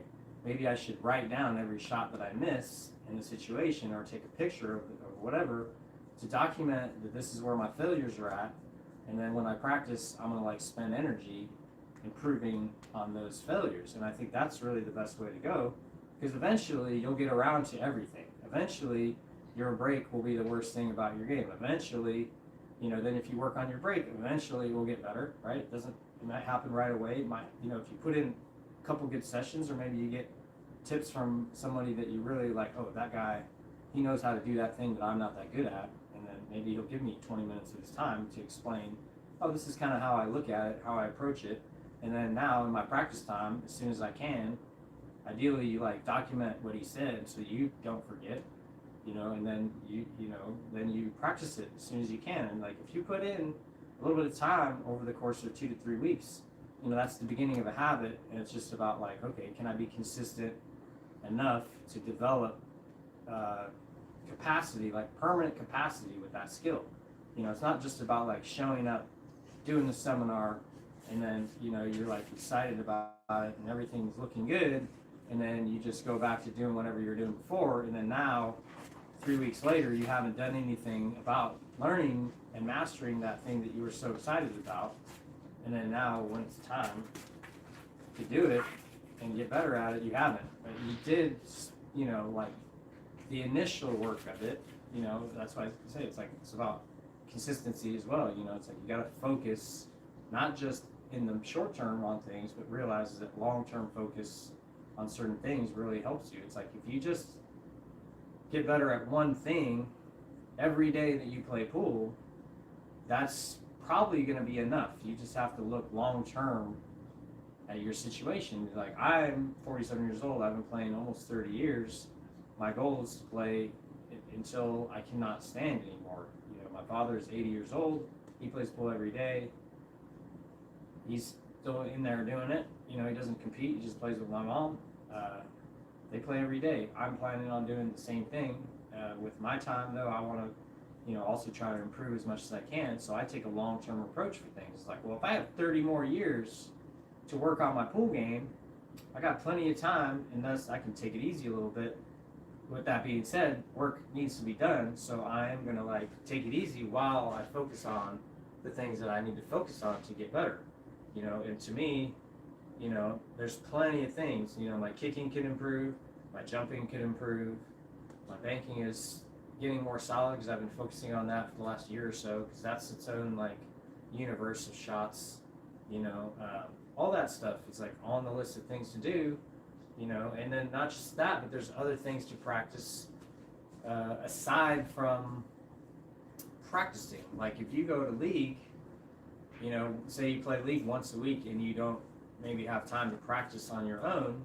maybe I should write down every shot that I miss in the situation, or take a picture of whatever, to document that this is where my failures are at. And then when I practice, I'm going to like spend energy improving on those failures. And I think that's really the best way to go, because eventually you'll get around to everything. Eventually your break will be the worst thing about your game. Eventually, then if you work on your break, eventually it will get better, right? It might happen right away. It might, if you put in a couple good sessions, or maybe you get tips from somebody that you really like, oh, that guy, he knows how to do that thing that I'm not that good at. And then maybe he'll give me 20 minutes of his time to explain, oh, this is kind of how I look at it, how I approach it. And then now in my practice time, as soon as I can, ideally you like document what he said so you don't forget. and then then you practice it as soon as you can. And like if you put in a little bit of time over the course of 2 to 3 weeks, that's the beginning of a habit, and it's just about like, okay, can I be consistent enough to develop uh, capacity, like permanent capacity with that skill. It's not just about like showing up, doing the seminar, and then you're like excited about it and everything's looking good, and then you just go back to doing whatever you were doing before, and then now 3 weeks later you haven't done anything about learning and mastering that thing that you were so excited about, and then now when it's time to do it and get better at it, you haven't. But you did, like the initial work of it. That's why I say it's about consistency as well. It's like you got to focus not just in the short term on things, but realize that long term focus on certain things really helps you. It's like if you just get better at one thing every day that you play pool, that's probably going to be enough. You just have to look long term at your situation. Like, I'm 47 years old. I've been playing almost 30 years. My goal is to play until I cannot stand anymore. My father is 80 years old. He plays pool every day. He's still in there doing it. He doesn't compete. He just plays with my mom. They play every day. I'm planning on doing the same thing. With my time, though, I want to, also try to improve as much as I can. So I take a long-term approach for things. It's like, well, if I have 30 more years to work on my pool game, I got plenty of time, and thus I can take it easy a little bit. With that being said, work needs to be done, so I'm going to take it easy while I focus on the things that I need to focus on to get better. And to me, there's plenty of things. My kicking could improve, my jumping could improve, my banking is getting more solid because I've been focusing on that for the last year or so, because that's its own universe of shots. All that stuff is on the list of things to do. And then not just that, but there's other things to practice aside from practicing. Like if you go to league, say you play league once a week and you don't maybe have time to practice on your own,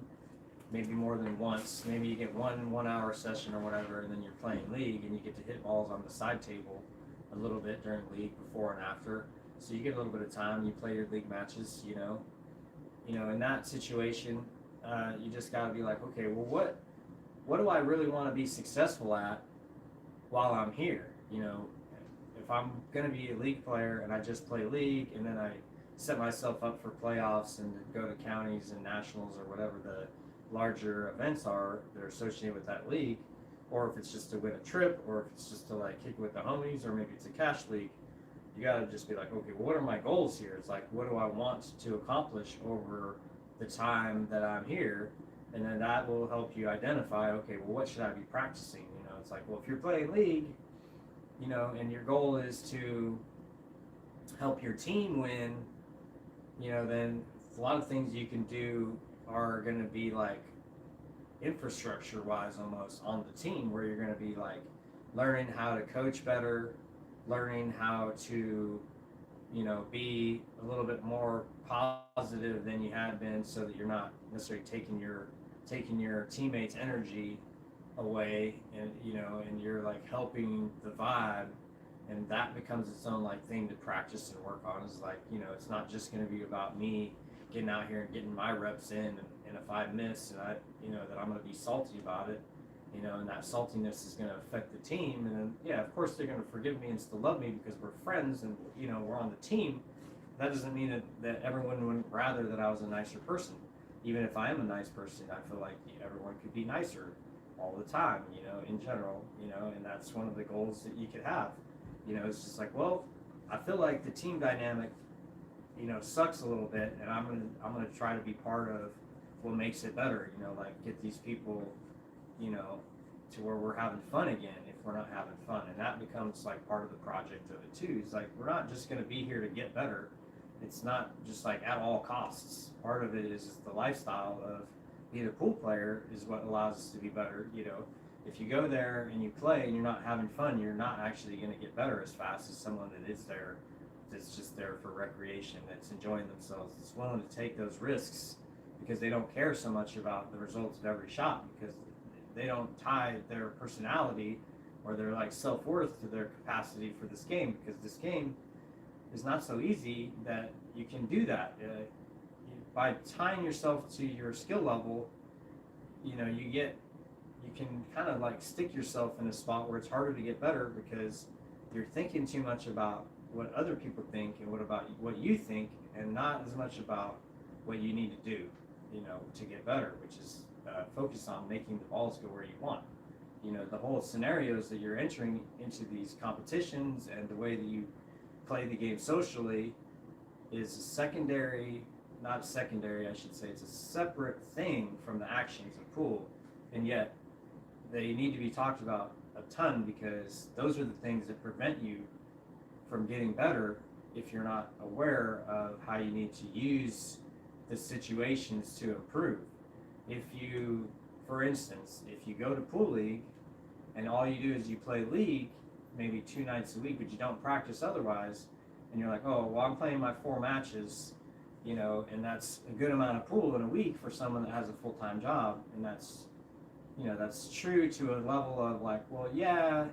maybe more than once, maybe you get 1 hour session or whatever, and then you're playing league and you get to hit balls on the side table a little bit during league before and after. So you get a little bit of time, you play your league matches, in that situation, you just got to be like, okay, well, what do I really want to be successful at while I'm here? If I'm going to be a league player and I just play league and then I set myself up for playoffs and go to counties and nationals or whatever the larger events are that are associated with that league, or if it's just to win a trip, or if it's just to kick with the homies, or maybe it's a cash league, you got to just be like, okay, well, what are my goals here? It's like, what do I want to accomplish over the time that I'm here? And then that will help you identify, okay, well, what should I be practicing? It's like, well, if you're playing league, and your goal is to help your team win, then a lot of things you can do are going to be infrastructure wise almost on the team, where you're going to be learning how to coach better, learning how to be a little bit more positive than you had been, so that you're not necessarily taking your teammates' energy away, and and you're helping the vibe, and that becomes its own thing to practice and work on. Is it's not just going to be about me getting out here and getting my reps in, and if I miss, and that I'm going to be salty about it, and that saltiness is going to affect the team, and then of course they're going to forgive me and still love me because we're friends and we're on the team. That doesn't mean that everyone would rather that I was a nicer person. Even if I am a nice person, I feel like everyone could be nicer all the time, in general, and that's one of the goals that you could have. It's just well, I feel like the team dynamic, sucks a little bit, and I'm gonna try to be part of what makes it better. Get these people, to where we're having fun again. If we're not having fun, and that becomes part of the project of it too. It's we're not just gonna be here to get better. It's not just at all costs. Part of it is the lifestyle of being a pool player is what allows us to be better. If you go there and you play and you're not having fun, you're not actually going to get better as fast as someone that is there, that's just there for recreation, that's enjoying themselves, that's willing to take those risks because they don't care so much about the results of every shot, because they don't tie their personality or their like self-worth to their capacity for this game, because this game is not so easy that you can do that. By tying yourself to your skill level, you can kind of like stick yourself in a spot where it's harder to get better because you're thinking too much about what other people think and what you think, and not as much about what you need to do, to get better, which is focus on making the balls go where you want. The whole scenarios that you're entering into these competitions and the way that you play the game socially is a secondary, not secondary, I should say, it's a separate thing from the actions of pool, and yet they need to be talked about a ton because those are the things that prevent you from getting better if you're not aware of how you need to use the situations to improve. If you, for instance, if you go to Pool League and all you do is you play League maybe 2 nights a week, but you don't practice otherwise, and you're like, oh, well, I'm playing my 4 matches, and that's a good amount of pool in a week for someone that has a full-time job, and that's true to a level of like, well, yeah,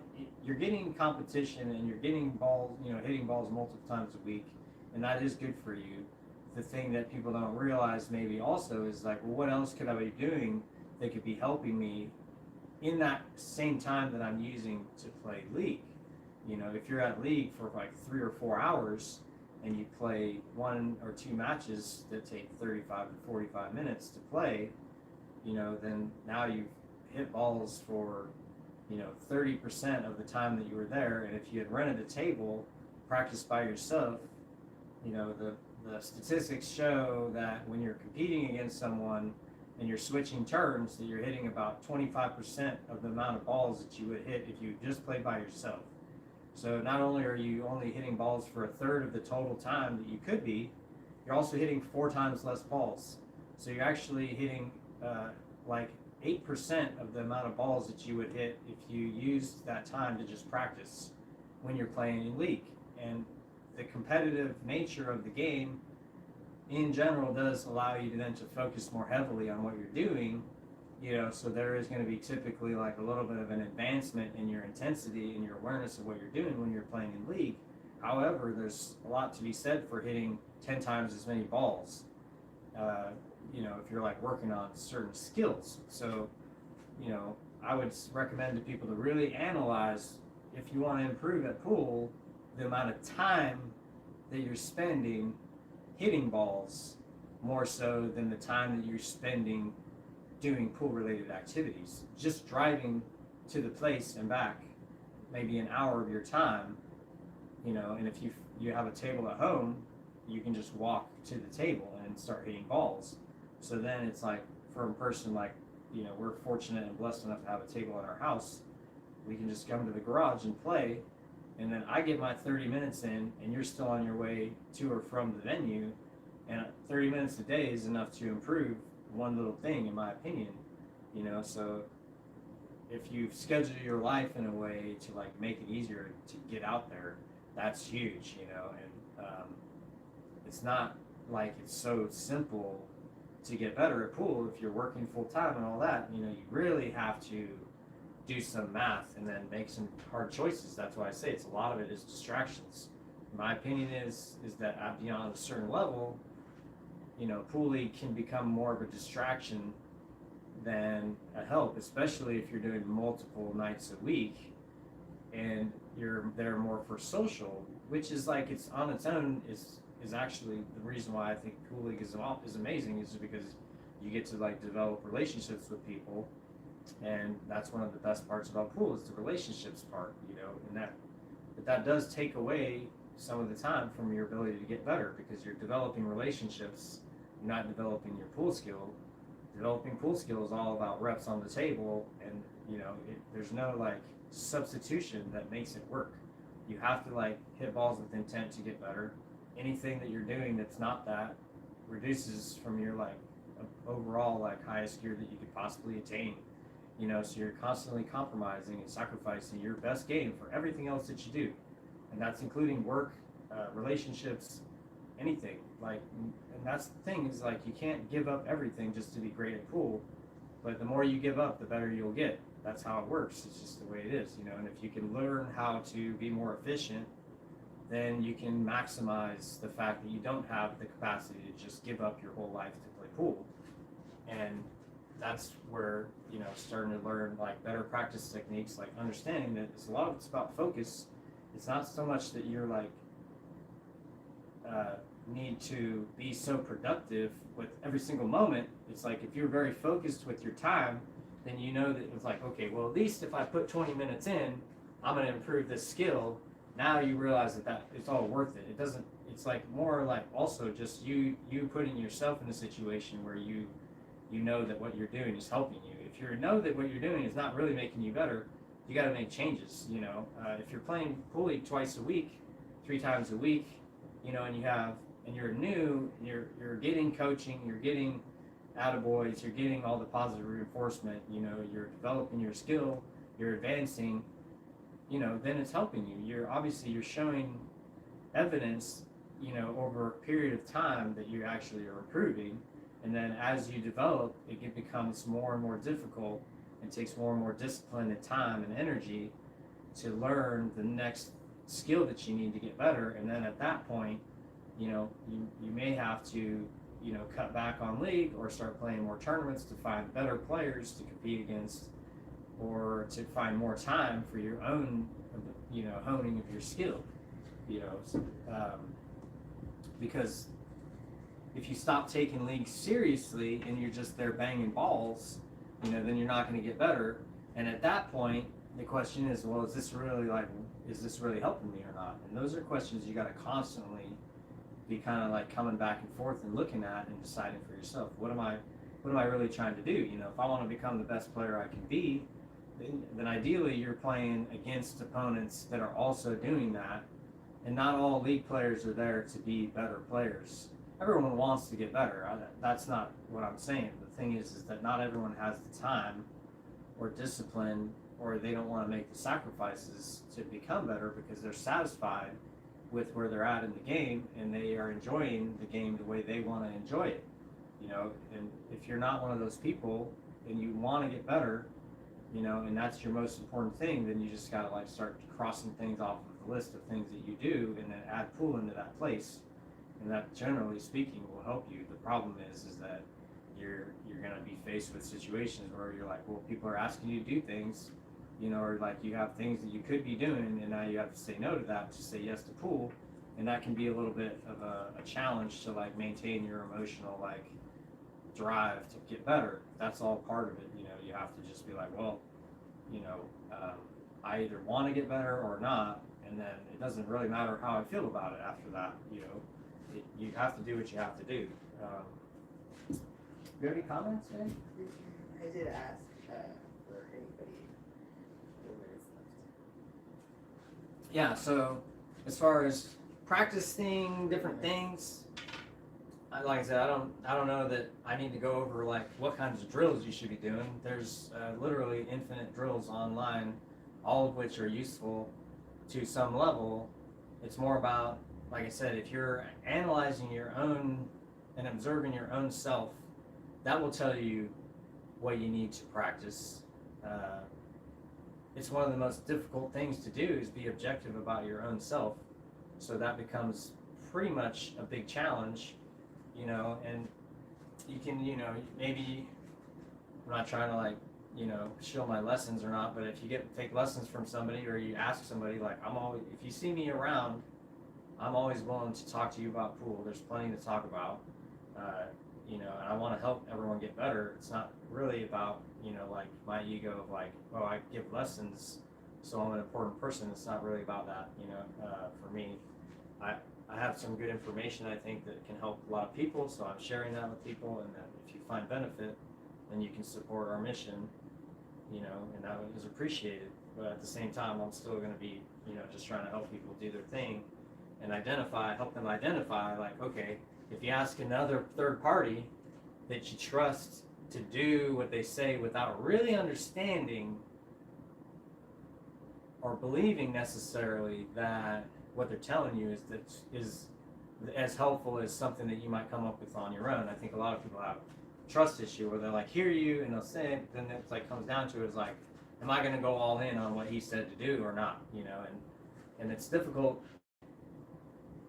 you're getting competition and you're getting balls, hitting balls multiple times a week, and that is good for you. The thing that people don't realize maybe also is like, well, what else could I be doing that could be helping me in that same time that I'm using to play League? If you're at League for like 3 or 4 hours and you play 1 or 2 matches that take 35 to 45 minutes to play, then now you've hit balls for 30% of the time that you were there. And if you had rented a table, practiced by yourself, the statistics show that when you're competing against someone and you're switching turns, that you're hitting about 25% of the amount of balls that you would hit if you just played by yourself. So not only are you only hitting balls for a third of the total time that you could be, you're also hitting 4 times less balls. So you're actually hitting like 8% of the amount of balls that you would hit if you used that time to just practice when you're playing in League. And the competitive nature of the game in general does allow you to then to focus more heavily on what you're doing, so there is going to be typically like a little bit of an advancement in your intensity and your awareness of what you're doing when you're playing in League. However, there's a lot to be said for hitting 10 times as many balls, if you're like working on certain skills. So, I would recommend to people to really analyze, if you want to improve at pool, the amount of time that you're spending hitting balls more so than the time that you're spending doing pool related activities. Just driving to the place and back, maybe an hour of your time, and if you have a table at home, you can just walk to the table and start hitting balls. So then it's like, for a person like, we're fortunate and blessed enough to have a table at our house, we can just come to the garage and play, and then I get my 30 minutes in, and you're still on your way to or from the venue, and 30 minutes a day is enough to improve one little thing, in my opinion. So if you schedule your life in a way to like make it easier to get out there, that's huge, and it's not like it's so simple to get better at pool if you're working full time and all that. You really have to do some math and then make some hard choices. That's why I say a lot of it is distractions. My opinion is that beyond a certain level, Pool League can become more of a distraction than a help, especially if you're doing multiple nights a week and you're there more for social, which is like, it's on its own is actually the reason why I think Pool League is amazing, is because you get to like develop relationships with people, and that's one of the best parts about pool, is the relationships part, and that does take away some of the time from your ability to get better, because you're developing relationships, you're not developing your pool skill. Developing pool skill is all about reps on the table, and there's no like substitution that makes it work. You have to like hit balls with intent to get better. Anything that you're doing that's not that reduces from your like overall like highest gear that you could possibly attain. So you're constantly compromising and sacrificing your best game for everything else that you do, and that's including work, relationships, anything. Like, and that's the thing, is like, you can't give up everything just to be great at pool, but the more you give up, the better you'll get. that's how it works. It's just the way it is, you know. And if you can learn how to be more efficient, then you can maximize the fact that you don't have the capacity to just give up your whole life to play pool. And that's where, you know, starting to learn like better practice techniques, like understanding that it's a lot of it's about focus. It's not so much that you're like need to be so productive with every single moment. It's like if you're very focused with your time, then you know that it's like, okay, well, at least if I put 20 minutes in, I'm going to improve this skill. Now you realize that it's all worth it. It doesn't, it's like more like also just you putting yourself in a situation where you know that what you're doing is helping you. If you know that what you're doing is not really making you better, you got to make changes. You know, if you're playing pool league twice a week, 3 times a week, you know, and you're new, you're getting coaching, you're getting attaboys, you're getting all the positive reinforcement, you know, you're developing your skill, you're advancing, you know, then it's helping you. You're showing evidence, you know, over a period of time that you actually are improving. And then as you develop, it becomes more and more difficult and takes more and more discipline and time and energy to learn the next skill that you need to get better. And then at that point, you know, you may have to, you know, cut back on league or start playing more tournaments to find better players to compete against, or to find more time for your own, you know, honing of your skill, you know, because if you stop taking league seriously and you're just there banging balls, you know, then you're not going to get better. And at that point, the question is, well, is this really helping me or not? And those are questions you got to constantly be kind of like coming back and forth and looking at and deciding for yourself. What am I really trying to do? You know, if I want to become the best player I can be, then ideally you're playing against opponents that are also doing that. And not all league players are there to be better players. Everyone wants to get better. That's not what I'm saying. The thing is that not everyone has the time or discipline, or they don't want to make the sacrifices to become better because they're satisfied with where they're at in the game and they are enjoying the game the way they want to enjoy it. You know, and if you're not one of those people and you want to get better, you know, and that's your most important thing, then you just got to like start crossing things off of the list of things that you do and then add pool into that place. And that, generally speaking, will help you. The problem is that you're going to be faced with situations where you're like, well, people are asking you to do things, you know, or like you have things that you could be doing, and now you have to say no to that to say yes to pool, and that can be a little bit of a challenge to like maintain your emotional like drive to get better. That's all part of it. You know, you have to just be like, well, you know, I either want to get better or not, and then it doesn't really matter how I feel about it after that. You know. You have to do what you have to do. You have any comments, Ed? I did ask for anybody who is left. Yeah, so as far as practicing different things, like I said, I don't know that I need to go over like what kinds of drills you should be doing. There's literally infinite drills online, all of which are useful to some level. It's more about, like I said, if you're analyzing your own and observing your own self, that will tell you what you need to practice. It's one of the most difficult things to do is be objective about your own self. So that becomes pretty much a big challenge, you know, and you can, you know, maybe, I'm not trying to like, you know, show my lessons or not, but if you take lessons from somebody or you ask somebody, like if you see me around, I'm always willing to talk to you about pool. There's plenty to talk about, you know, and I want to help everyone get better. It's not really about, you know, like my ego of like, oh, I give lessons, so I'm an important person. It's not really about that, you know. For me, I have some good information I think that can help a lot of people, so I'm sharing that with people, and then if you find benefit, then you can support our mission, you know, and that is appreciated. But at the same time, I'm still going to be, you know, just trying to help people do their thing. And help them identify, like, okay, if you ask another third party that you trust to do what they say without really understanding or believing necessarily that what they're telling you is as helpful as something that you might come up with on your own. I think a lot of people have a trust issue where they're like, hear you, and they'll say it, but then it's like comes down to it, it's like, am I going to go all in on what he said to do or not? And it's difficult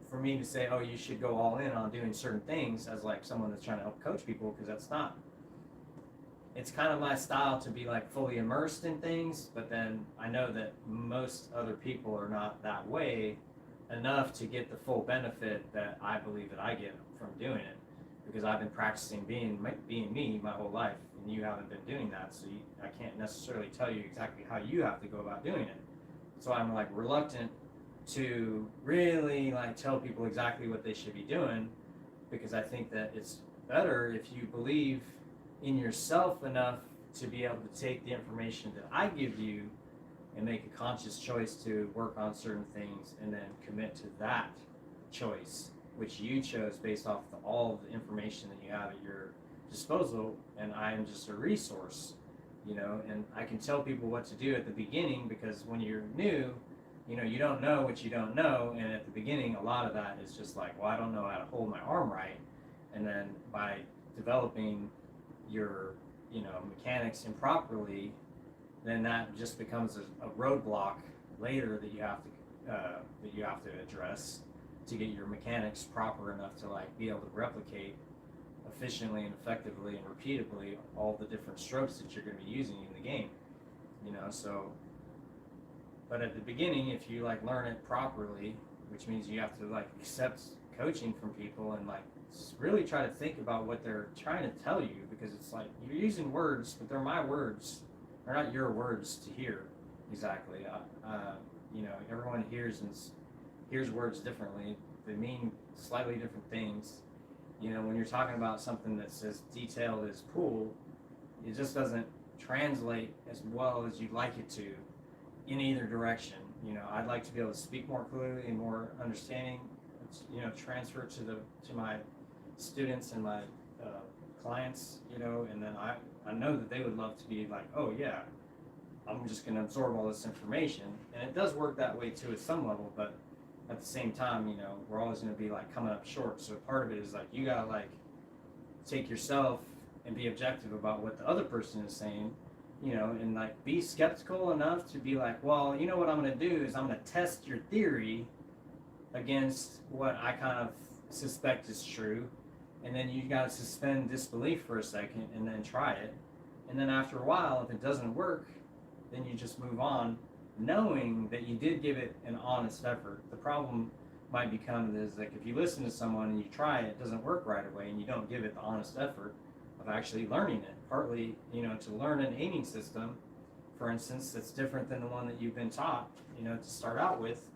for me to say, oh, you should go all in on doing certain things as like someone that's trying to help coach people, because that's not. It's kind of my style to be like fully immersed in things, but then I know that most other people are not that way enough to get the full benefit that I believe that I get from doing it, because I've been practicing being me my whole life, and you haven't been doing that, so I can't necessarily tell you exactly how you have to go about doing it. So I'm like reluctant to really like tell people exactly what they should be doing, because I think that it's better if you believe in yourself enough to be able to take the information that I give you and make a conscious choice to work on certain things, and then commit to that choice which you chose based off all of the information that you have at your disposal, and I am just a resource, and I can tell people what to do at the beginning, because when you're new, you don't know what you don't know, and at the beginning a lot of that is just like, well, I don't know how to hold my arm right, and then by developing your mechanics improperly, then that just becomes a roadblock later that you have to address to get your mechanics proper enough to like be able to replicate efficiently and effectively and repeatably all the different strokes that you're going to be using in the game. So but at the beginning, if you like learn it properly, which means you have to like accept coaching from people and like really try to think about what they're trying to tell you, because it's like you're using words, but they're my words. They're not your words to hear exactly. Everyone hears words differently. They mean slightly different things. When you're talking about something that's as detailed as pool, it just doesn't translate as well as you'd like it to in either direction. I'd like to be able to speak more clearly and more understanding, transfer to my students and my clients, and then I know that they would love to be like, oh yeah, I'm just going to absorb all this information, and it does work that way too at some level, but at the same time, we're always going to be like coming up short. So part of it is like you gotta like take yourself and be objective about what the other person is saying, and like be skeptical enough to be like, well, what I'm going to do is I'm going to test your theory against what I kind of suspect is true, and then you got to suspend disbelief for a second and then try it, and then after a while, if it doesn't work, then you just move on, knowing that you did give it an honest effort. The problem might become is like if you listen to someone and you try it, it doesn't work right away, and you don't give it the honest effort of actually learning it. Partly, to learn an aiming system, for instance, that's different than the one that you've been taught, to start out with.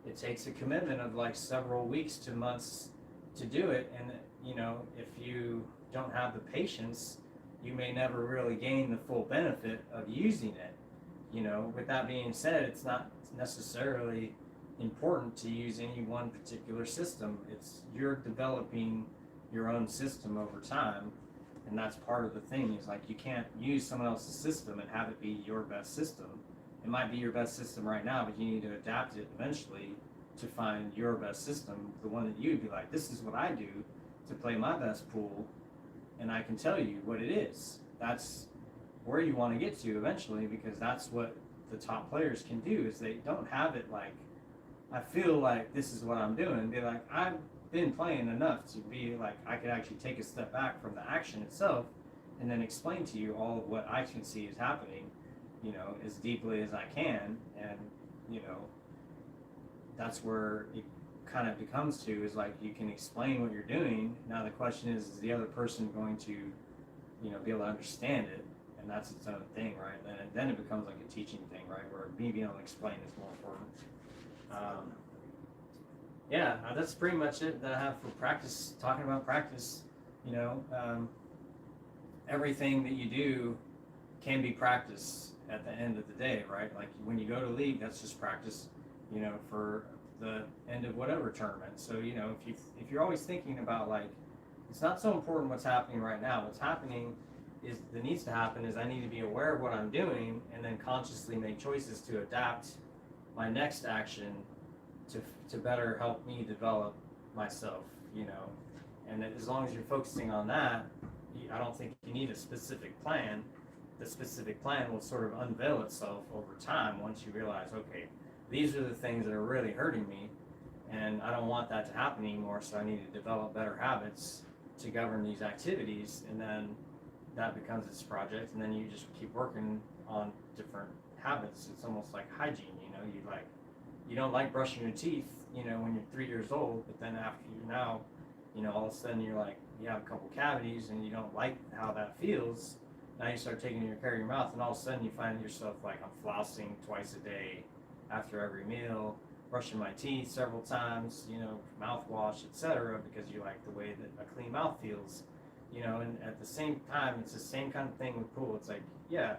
It takes a commitment of like several weeks to months to do it, and if you don't have the patience, you may never really gain the full benefit of using it. With that being said, it's not necessarily important to use any one particular system. You're developing your own system over time, and that's part of the thing. Is like you can't use someone else's system and have it be your best system. It might be your best system right now, but you need to adapt it eventually to find your best system, the one that you'd be like, this is what I do to play my best pool, and I can tell you what it is. That's where you want to get to eventually, because that's what the top players can do. Is they don't have it like, I feel like this is what I'm doing. Be like, I've been playing enough to be like, I could actually take a step back from the action itself and then explain to you all of what I can see is happening, as deeply as I can. And that's where it kind of becomes to, is like you can explain what you're doing. Now the question is the other person going to be able to understand it? And that's its own thing, right? Then it becomes like a teaching thing, right, where me being able to explain is more important. That's pretty much it that I have for practice. Talking about practice, everything that you do can be practice at the end of the day, right? Like when you go to league, that's just practice, for the end of whatever tournament. So if you're always thinking about like, it's not so important what's happening right now. What's happening that needs to happen is I need to be aware of what I'm doing, and then consciously make choices to adapt my next action to better help me develop myself, and as long as you're focusing on that, I don't think you need a specific plan. the specific plan will sort of unveil itself over time once you realize, okay, these are the things that are really hurting me, and I don't want that to happen anymore, so I need to develop better habits to govern these activities, and then that becomes its project, and then you just keep working on different habits. It's almost like hygiene, you don't like brushing your teeth, when you're 3 years old, but then after all of a sudden you have a couple cavities and you don't like how that feels. Now you start taking care of your mouth, and all of a sudden you find yourself like, I'm flossing twice a day after every meal, brushing my teeth several times, mouthwash, etc., because you like the way that a clean mouth feels, and at the same time, it's the same kind of thing with pool. It's like, yeah,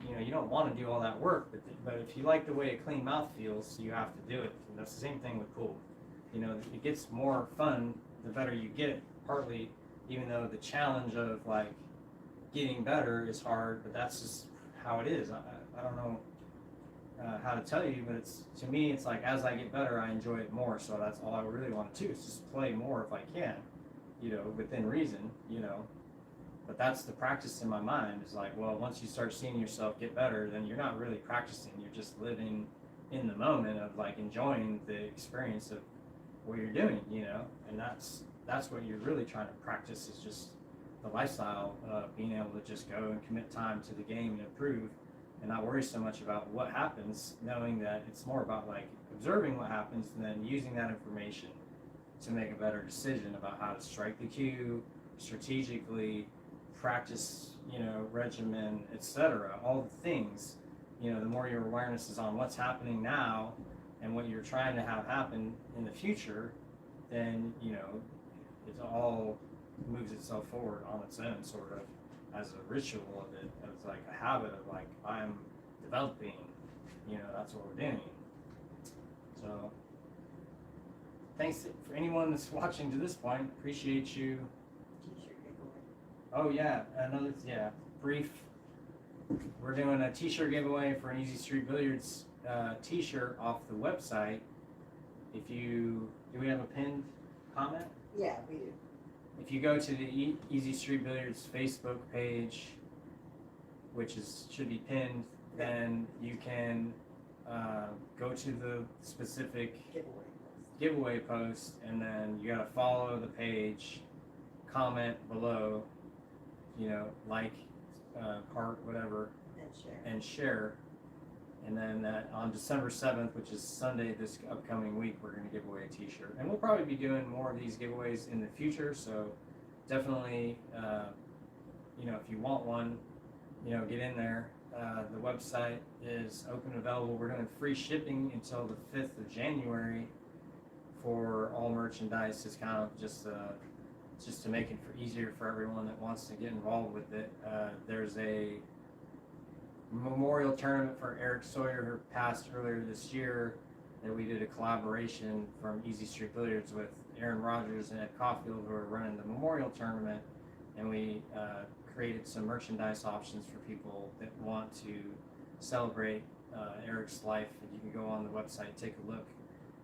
you don't want to do all that work, but if you like the way a clean mouth feels, you have to do it. And that's the same thing with pool. It gets more fun the better you get, partly, even though the challenge of getting better is hard, but that's just how it is. I don't know how to tell you, but to me, it's like, as I get better, I enjoy it more. So that's all I really want to do, is just play more if I can, within reason, But that's the practice in my mind, is like, well, once you start seeing yourself get better, then you're not really practicing. You're just living in the moment of enjoying the experience of what you're doing, and that's what you're really trying to practice, is just the lifestyle of being able to just go and commit time to the game and improve, and not worry so much about what happens, knowing that it's more about observing what happens and then using that information to make a better decision about how to strike the cue strategically, practice, regimen, etc. All the things, the more your awareness is on what's happening now and what you're trying to have happen in the future, then, it all moves itself forward on its own, sort of as a ritual of it, as a habit of I'm developing, that's what we're doing. So thanks for anyone that's watching to this point. Appreciate you. T-shirt giveaway. Oh yeah, brief. We're doing a t-shirt giveaway for an Easy Street Billiards t-shirt off the website. Do we have a pinned comment? Yeah, we do. If you go to the Easy Street Billiards Facebook page, which should be pinned, then you can go to the specific giveaway post, and then you gotta follow the page, comment below, heart, whatever, and share. And then on December 7th, which is Sunday this upcoming week, we're going to give away a t-shirt. And we'll probably be doing more of these giveaways in the future, so definitely, if you want one, get in there. The website is open and available. We're doing free shipping until the 5th of January for all merchandise. It's kind of just to make it easier for everyone that wants to get involved with it. There's a memorial tournament for Eric Sawyer, who passed earlier this year, that we did a collaboration from Easy Street Billiards with Aaron Rodgers and Ed Caulfield, who are running the memorial tournament, and we created some merchandise options for people that want to celebrate Eric's life. And you can go on the website, take a look.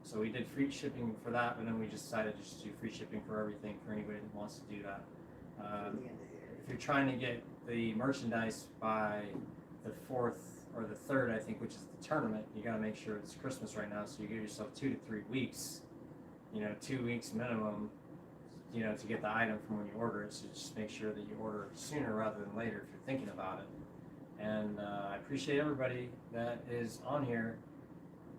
So we did free shipping for that, but then we decided to just do free shipping for everything for anybody that wants to do that. If you're trying to get the merchandise by the 4th or the 3rd, I think, which is the tournament, you got to make sure it's Christmas right now, so you give yourself 2 to 3 weeks, 2 weeks minimum, to get the item from when you order it. So just make sure that you order it sooner rather than later if you're thinking about it. And I appreciate everybody that is on here.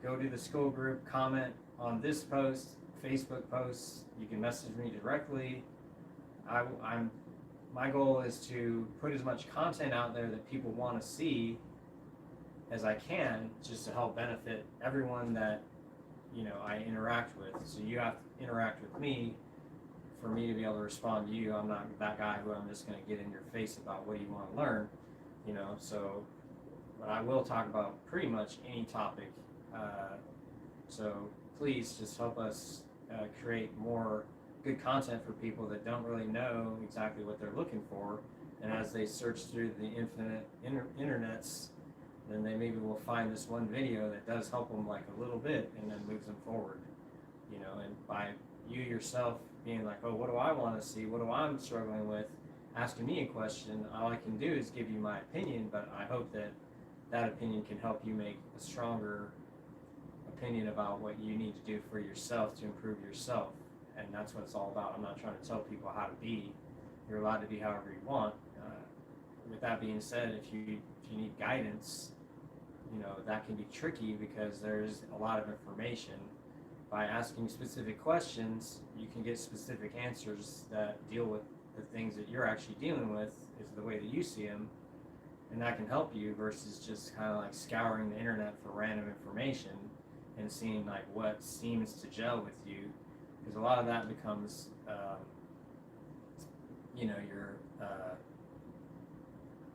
Go to the school group, comment on this post, Facebook posts. You can message me directly. My goal is to put as much content out there that people want to see as I can, just to help benefit everyone that I interact with. So you have to interact with me for me to be able to respond to you. I'm not that guy who I'm just going to get in your face about what you want to learn, So, but I will talk about pretty much any topic. So please just help us create more good content for people that don't really know exactly what they're looking for, and as they search through the infinite internets, then they maybe will find this one video that does help them a little bit, and then moves them forward, and by you yourself being like, oh, what do I want to see, what do I'm struggling with, asking me a question, all I can do is give you my opinion, but I hope that that opinion can help you make a stronger opinion about what you need to do for yourself to improve yourself. And that's what it's all about. I'm not trying to tell people how to be. You're allowed to be however you want. With that being said, if you need guidance, that can be tricky because there's a lot of information. By asking specific questions, you can get specific answers that deal with the things that you're actually dealing with, is the way that you see them, and that can help you versus just kind of like scouring the internet for random information and seeing like what seems to gel with you, because a lot of that becomes your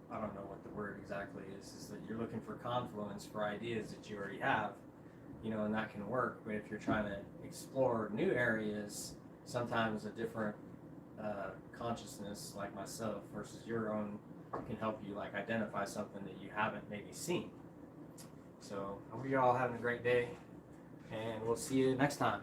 I don't know what the word exactly is that you're looking for confluence for ideas that you already have, and that can work. But if you're trying to explore new areas, sometimes a different consciousness like myself versus your own can help you like identify something that you haven't maybe seen. So I hope you're all having a great day, and we'll see you next time.